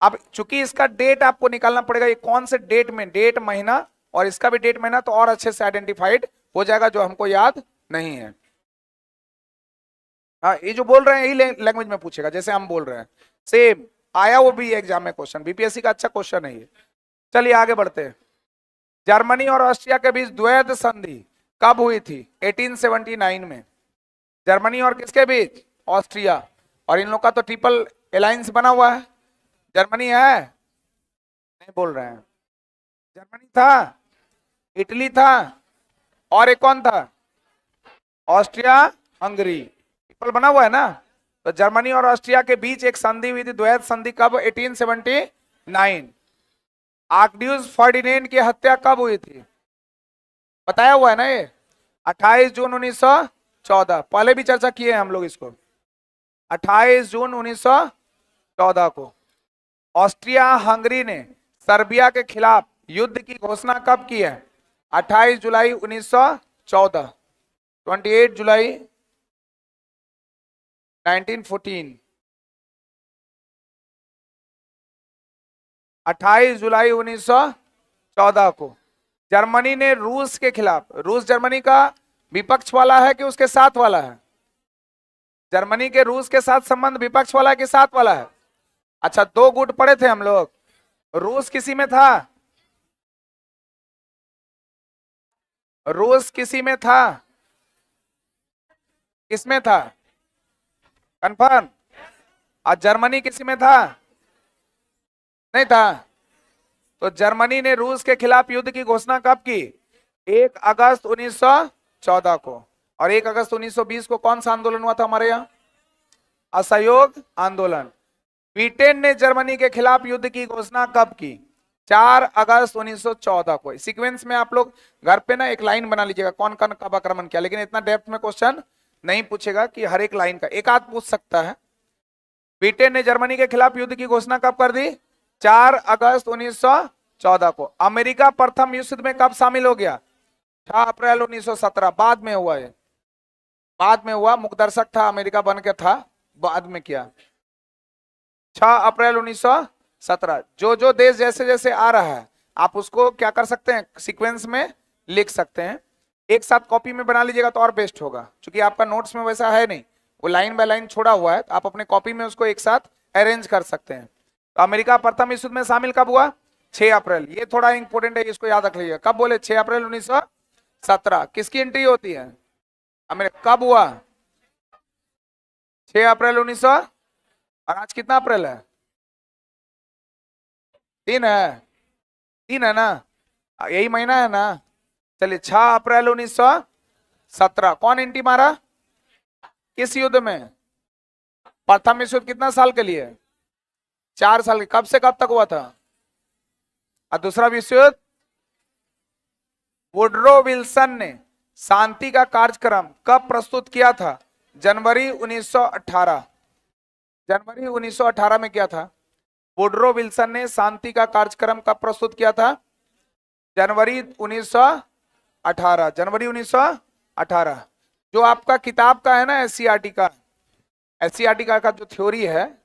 अब चूंकि इसका डेट आपको निकालना पड़ेगा, ये कौन से डेट में, डेट महीना, और इसका भी डेट महीना, तो और अच्छे से आइडेंटिफाइड हो जाएगा, जो हमको याद नहीं है। हाँ, ये जो बोल रहे हैं यही लैंग्वेज में पूछेगा जैसे हम बोल रहे हैं, सेम आया वो भी एग्जाम में क्वेश्चन, बीपीएससी का अच्छा क्वेश्चन है ये। चलिए आगे बढ़ते हैं। जर्मनी और ऑस्ट्रिया के बीच द्वैध संधि कब हुई थी? 1879 में। जर्मनी और किसके बीच? ऑस्ट्रिया। और इन लोग का तो ट्रिपल अलायंस बना हुआ है। जर्मनी है, नहीं बोल रहे हैं। जर्मनी था, इटली था, और एक कौन था? Austria Hungary. ट्रिपल बना हुआ है ना। तो जर्मनी और ऑस्ट्रिया के बीच एक संधि हुई थी, द्वैध संधि, कब? 1879। आर्कड्यूस फर्डिनेंड की हत्या कब हुई थी? बताया हुआ है ना ये, 28 जून 1914। पहले भी चर्चा किए हैं हम लोग इसको। 28 जून 1914 को ऑस्ट्रिया हंगरी ने सर्बिया के खिलाफ युद्ध की घोषणा कब की है? 28 जुलाई 1914, 28 जुलाई 1914, 28 जुलाई 1914 को जर्मनी ने रूस के खिलाफ, रूस जर्मनी का विपक्ष वाला है कि उसके साथ वाला है? जर्मनी के रूस के साथ संबंध विपक्ष वाला है कि साथ वाला है? अच्छा, दो गुट पड़े थे हम लोग। रूस किसी में था? रूस किसी में था? किसमें था? कंफर्म? और जर्मनी किसी में था? नहीं था। तो जर्मनी ने रूस के खिलाफ युद्ध की घोषणा कब की? 1 अगस्त 1914 को। और 1 अगस्त 1920 को कौन सा आंदोलन हुआ था हमारे यहाँ? असहयोग आंदोलन। ब्रिटेन ने जर्मनी के खिलाफ युद्ध की घोषणा कब की? 4 अगस्त 1914 को। सीक्वेंस में आप लोग घर पे ना एक लाइन बना लीजिएगा, कौन कौन कब आक्रमण किया, लेकिन इतना डेप्थ में क्वेश्चन नहीं पूछेगा कि हर एक लाइन का, एक आध पूछ सकता है। ब्रिटेन ने जर्मनी के खिलाफ युद्ध की घोषणा कब कर दी? 4 अगस्त 1914 को। अमेरिका प्रथम विश्व युद्ध में कब शामिल हो गया? 6 अप्रैल 1917। बाद में हुआ है, बाद में हुआ, मुखदर्शक था, अमेरिका बन के था, बाद में किया। 6 अप्रैल 1917। जो जो देश जैसे जैसे आ रहा है आप उसको क्या कर सकते हैं, सीक्वेंस में लिख सकते हैं। एक साथ कॉपी में बना लीजिएगा तो और बेस्ट होगा, क्योंकि आपका नोट्स में वैसा है नहीं, वो लाइन बाय लाइन छोड़ा हुआ है, तो आप अपने कॉपी में उसको एक साथ अरेंज कर सकते हैं। तो अमेरिका प्रथम विश्व युद्ध में शामिल कब हुआ? 6 अप्रैल। ये थोड़ा इंपॉर्टेंट है, इसको याद रख लीजिएगा। कब बोले? 6 अप्रैल 1917। किसकी एंट्री होती है? अमेरिका। कब हुआ? 6 अप्रैल 1900। और आज कितना अप्रैल है? 3 है। 3 है ना, यही महीना है ना। चलिए 6 अप्रैल 1917। कौन एंट्री मारा? किस युद्ध में? प्रथम विश्व युद्ध। कितना साल के लिए? 4 साल के। कब से कब तक हुआ था? और दूसरा विश्व युद्ध? वुडरो विल्सन ने शांति का कार्यक्रम कब प्रस्तुत किया था? जनवरी 1918। जनवरी 1918 में किया था। वुडरो विल्सन ने शांति का कार्यक्रम कब प्रस्तुत किया था? जनवरी 1918। जनवरी 1918। जो आपका किताब का है ना, एससीईआरटी का, एससीईआरटी का जो थ्योरी है,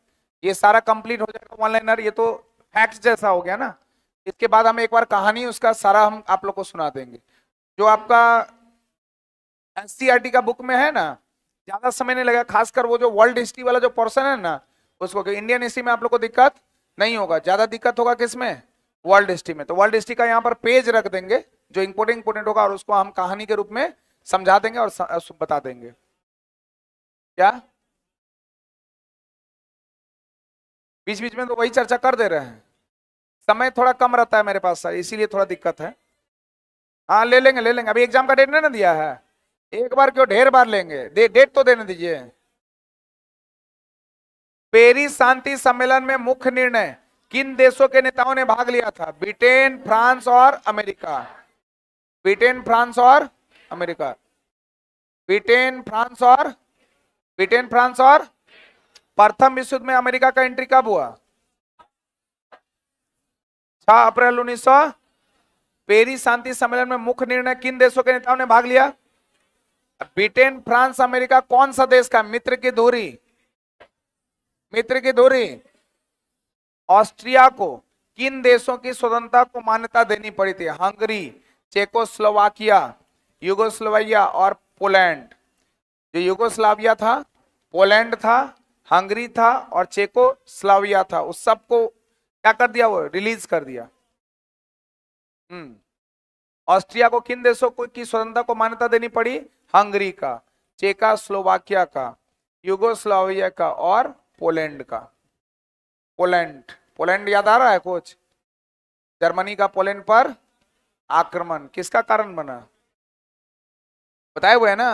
ये सारा कंप्लीट हो जाएगा वन लाइनर। ये तो फैक्ट्स जैसा हो गया ना। इसके बाद हम एक बार कहानी उसका सारा हम आप लोग को सुना देंगे। जो आपका एससीईआरटी का बुक में है ना, ज्यादा समय नहीं लगेगा, खासकर वो जो वर्ल्ड हिस्ट्री वाला जो पोर्शन है ना उसको। इंडियन हिस्ट्री में आप लोग को दिक्कत नहीं होगा, ज्यादा दिक्कत होगा किसमें? वर्ल्ड हिस्ट्री में। तो वर्ल्ड हिस्ट्री का यहाँ पर पेज रख देंगे जो इंपोर्टेंट होगा, और उसको हम कहानी के रूप में समझा देंगे और बता देंगे। क्या बीच बीच में तो वही चर्चा कर दे रहे हैं, समय थोड़ा कम रहता है मेरे पास सर, इसीलिए थोड़ा दिक्कत है। हाँ ले लेंगे। अभी एग्जाम का डेट नहीं ना दिया है, एक बार क्यों ढेर बार लेंगे, डेट तो देने दीजिए। पेरिस शांति सम्मेलन में मुख्य निर्णय किन देशों के नेताओं ने भाग लिया था? ब्रिटेन, फ्रांस और अमेरिका। ब्रिटेन, फ्रांस और अमेरिका। ब्रिटेन, फ्रांस और प्रथम विश्व युद्ध में अमेरिका का एंट्री कब हुआ? 6 अप्रैल 1900। पेरिस शांति सम्मेलन में मुख्य निर्णय किन देशों के नेताओं ने भाग लिया? Britain, France, America. कौन सा देश का? मित्र की धुरी। ऑस्ट्रिया को किन देशों की स्वतंत्रता को मान्यता देनी पड़ी थी? हंगरी, चेकोस्लोवाकिया, युगोस्लोवाकिया और पोलैंड। जो युगोस्लाविया था, पोलैंड था, हंगरी था और चेकोस्लोवाकिया था, उस सबको क्या कर दिया? वो रिलीज कर दिया। ऑस्ट्रिया को किन देशों को की स्वतंत्रता को मान्यता देनी पड़ी? हंगरी का, चेकोस्लोवाकिया का, युगोस्लाविया का और पोलैंड का। पोलैंड याद आ रहा है कुछ? जर्मनी का पोलैंड पर आक्रमण किसका कारण बना? बताए हुए है ना।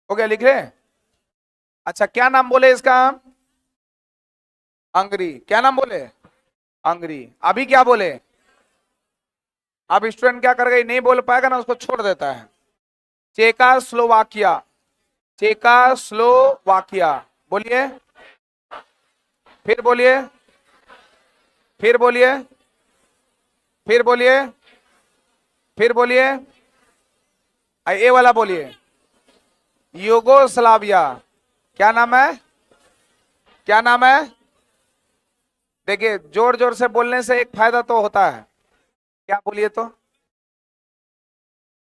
हो गया, लिख रहे? अच्छा, क्या नाम बोले इसका? हंगरी। क्या नाम बोले? हंगरी। अभी क्या बोले? अब स्टूडेंट क्या करेगा, नहीं बोल पाएगा ना, उसको छोड़ देता है। चेकोस्लोवाकिया। चेकोस्लोवाकिया। बोलिए, फिर बोलिए, फिर बोलिए, फिर बोलिए, फिर बोलिए। ये वाला बोलिए, युगोस्लाविया। क्या नाम है? क्या नाम है? देखिए, जोर जोर से बोलने से एक फायदा तो होता है। क्या बोलिए तो?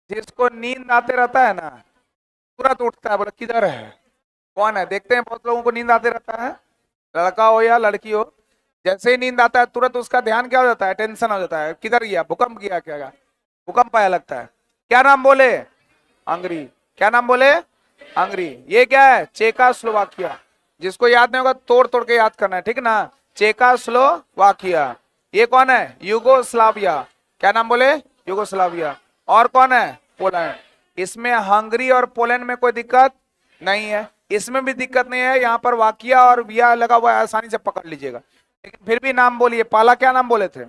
जिसको नींद आते रहता है ना, तुरंत उठता है, बोला किधर है, कौन है। देखते हैं बहुत लोगों को नींद आते रहता है, लड़का हो या लड़की हो, जैसे ही नींद आता है तुरंत उसका ध्यान क्या हो जाता है? टेंशन हो जाता है, किधर गया, भूकंप गया क्या? भूकंप आया लगता है। क्या नाम बोले? हंगरी। क्या नाम बोले? हंगरी। ये क्या है? चेकोस्लोवाकिया। जिसको याद नहीं होगा तोड़ तोड़ के याद करना है, ठीक ना। चेकोस्लोवाकिया। ये कौन है? युगोस्लाविया। क्या नाम बोले? युगोस्लाविया। और कौन है? पोलैंड। इसमें हंगरी और पोलैंड में कोई दिक्कत नहीं है, इसमें भी दिक्कत नहीं है। यहाँ पर वाकिया और विया लगा हुआ है, आसानी से पकड़ लीजिएगा। लेकिन फिर भी नाम बोलिए। पहला क्या नाम बोले थे?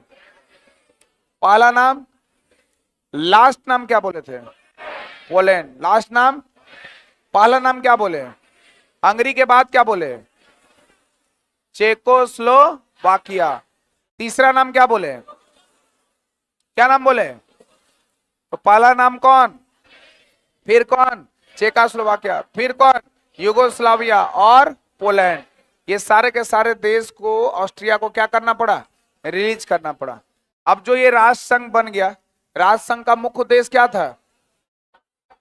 पहला नाम, लास्ट नाम क्या बोले थे? पोलैंड। लास्ट नाम, पहला नाम क्या बोले? हंगरी के बाद क्या बोले? चेकोस्लोवाकिया। तीसरा नाम क्या बोले? क्या नाम बोले? तो पहला नाम कौन, फिर कौन? चेकोस्लोवाकिया, फिर कौन? युगोस्लाविया और पोलैंड। ये सारे के सारे देश को ऑस्ट्रिया को क्या करना पड़ा, रिलीज करना पड़ा। अब जो ये राष्ट्र संघ बन गया, राष्ट्र संघ का मुख्य उद्देश्य क्या था,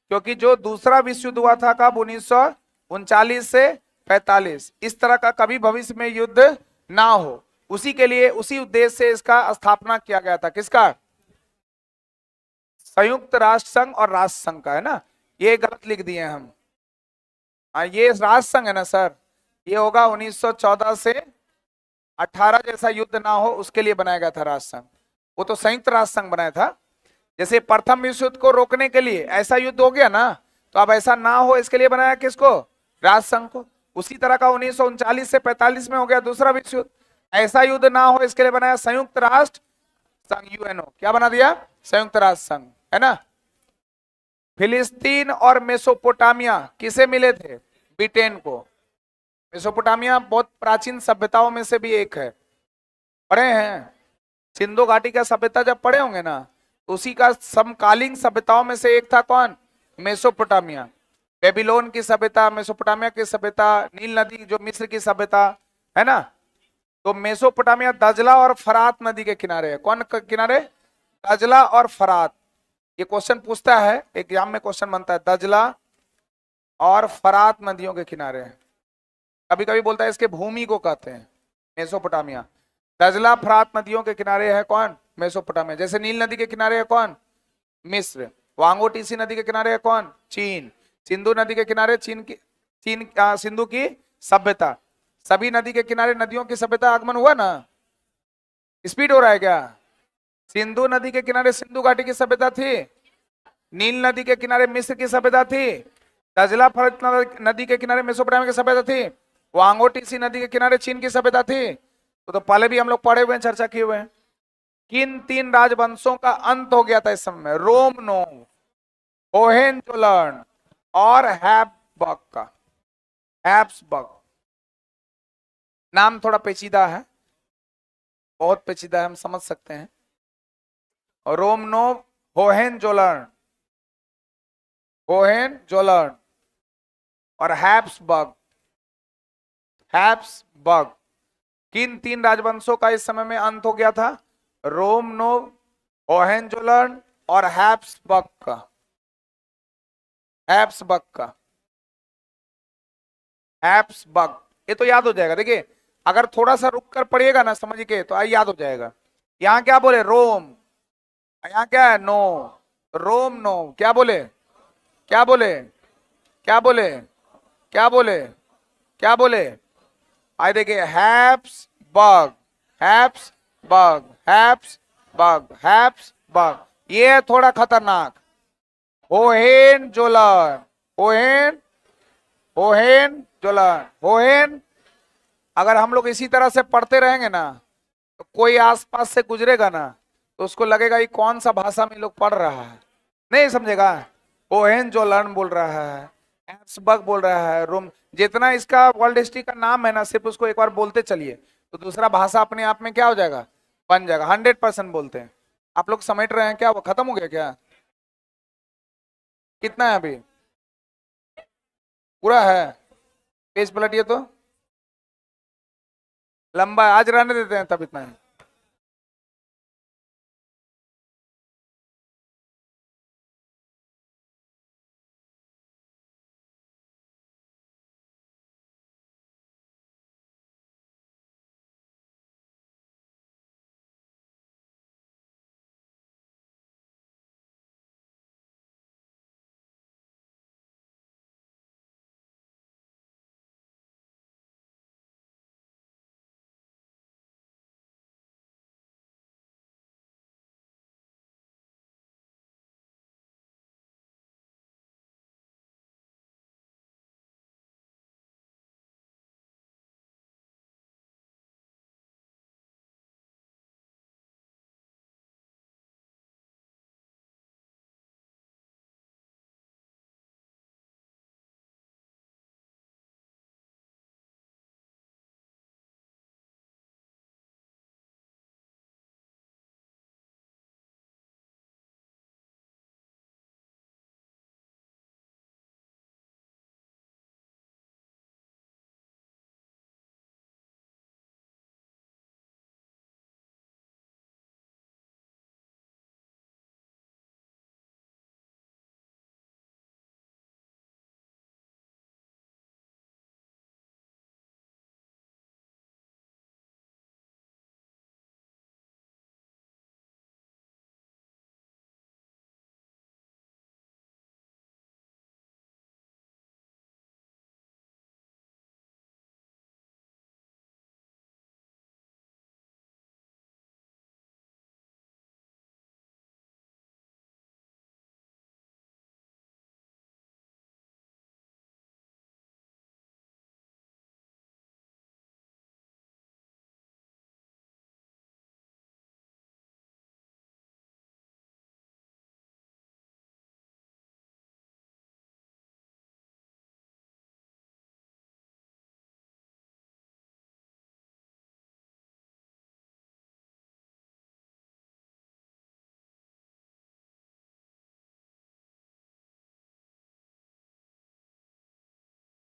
क्योंकि जो दूसरा विश्व युद्ध हुआ था कब 1939 से 45, इस तरह का कभी भविष्य में युद्ध ना हो, उसी के लिए उसी उद्देश्य से इसका स्थापना किया गया था। किसका, संयुक्त राष्ट्र संघ और राष्ट्र संघ का, है ना, ये गलत लिख दिए हम। ये राष्ट्र संघ है ना सर, ये होगा 1914 से 18 जैसा युद्ध ना हो उसके लिए बनाया गया था राष्ट्र संघ। वो तो संयुक्त राष्ट्र संघ बनाया था। जैसे प्रथम विश्व युद्ध को रोकने के लिए ऐसा युद्ध हो गया ना, तो अब ऐसा ना हो इसके लिए बनाया किसको, राष्ट्र संघ को। उसी तरह का 1939 से 45 में हो गया दूसरा विश्व युद्ध, ऐसा युद्ध ना हो इसके लिए बनाया संयुक्त राष्ट्र संघ, यूएनओ। क्या बना दिया, संयुक्त राष्ट्र संघ, है ना। फिलिस्तीन और मेसोपोटामिया किसे मिले थे, ब्रिटेन को। मेसोपोटामिया बहुत प्राचीन सभ्यताओं में से भी एक है, पढ़े हैं, सिंधु घाटी का सभ्यता जब पढ़े होंगे ना, तो उसी का समकालीन सभ्यताओं में से एक था कौन, मेसोपोटामिया। बेबीलोन की सभ्यता, मेसोपोटामिया की सभ्यता, नील नदी जो मिस्र की सभ्यता है ना, तो मेसोपोटामिया दजला और फरात नदी के किनारे है। कौन किनारे, दजला और फरात। ये क्वेश्चन पूछता है एग्जाम में, क्वेश्चन बनता है, दजला और फरात नदियों के किनारे है। कभी कभी बोलता है इसके भूमि को कहते हैं मेसोपोटामिया। दजला फरात नदियों के किनारे है कौन, मेसोपोटामिया। जैसे नील नदी के किनारे है कौन, मिस्र। वांगो टीसी नदी के किनारे है कौन, चीन। सिंधु नदी के किनारे सिंधु की सभ्यता। सभी नदी के किनारे नदियों की सभ्यता आगमन हुआ ना, स्पीड हो रहा है क्या। सिंधु नदी के किनारे सिंधु घाटी की सभ्यता थी, नील नदी के किनारे मिस्र की सभ्यता थी, दजला फरात नदी के किनारे मेसोपोटामिया की सभ्यता थी, वांगो टीसी नदी के किनारे चीन की सभ्यता थी। तो पहले भी हम लोग पढ़े हुए हैं, चर्चा किए हुए हैं। किन तीन राजवंशों का अंत हो गया था इस समय में, रोमनोव, होहेन-जोदड़ो और हैब्सबर्ग का। हैब्सबर्ग नाम थोड़ा पेचीदा है, बहुत पेचीदा है, हम समझ सकते हैं। रोमनोव, होहेन-जोदड़ो और हैब्सबर्ग। हैब्सबर्ग किन तीन राजवंशों का इस समय में अंत हो गया था, रोमनोव, होहेन-जोदड़ो और हैब्सबर्ग का। हैब्सबर्ग का, हैब्सबर्ग, ये तो याद हो जाएगा। देखिए अगर थोड़ा सा रुक कर पढ़िएगा ना समझ के, तो आई याद हो जाएगा। यहां क्या बोले, रोम, यहां क्या है, नो, रोम नो, क्या बोले, क्या बोले, क्या बोले, क्या बोले, क्या बोले, आइए देखिए, हैब्सबर्ग, हैब्सबर्ग, हैब्सबर्ग, हैब्सबर्ग। ये है थोड़ा खतरनाक, होहेन-जोदड़ो, होहेन। अगर हम लोग इसी तरह से पढ़ते रहेंगे ना, तो कोई आसपास से गुजरेगा ना, तो उसको लगेगा ये कौन सा भाषा में लोग पढ़ रहा है, नहीं समझेगा। होहेन-जोदड़ो बोल रहा है, हैब्सबर्ग बोल रहा है, रोम। जितना इसका वर्ल्ड हिस्ट्री का नाम है ना, सिर्फ उसको एक बार बोलते चलिए, तो दूसरा भाषा अपने आप में क्या हो जाएगा, बन जाएगा। 100% बोलते हैं। आप लोग समझ रहे हैं क्या, वो खत्म हो गया क्या, कितना है अभी, पूरा है, पेज पलटिए तो लंबा है, आज रहने देते हैं तब इतना है।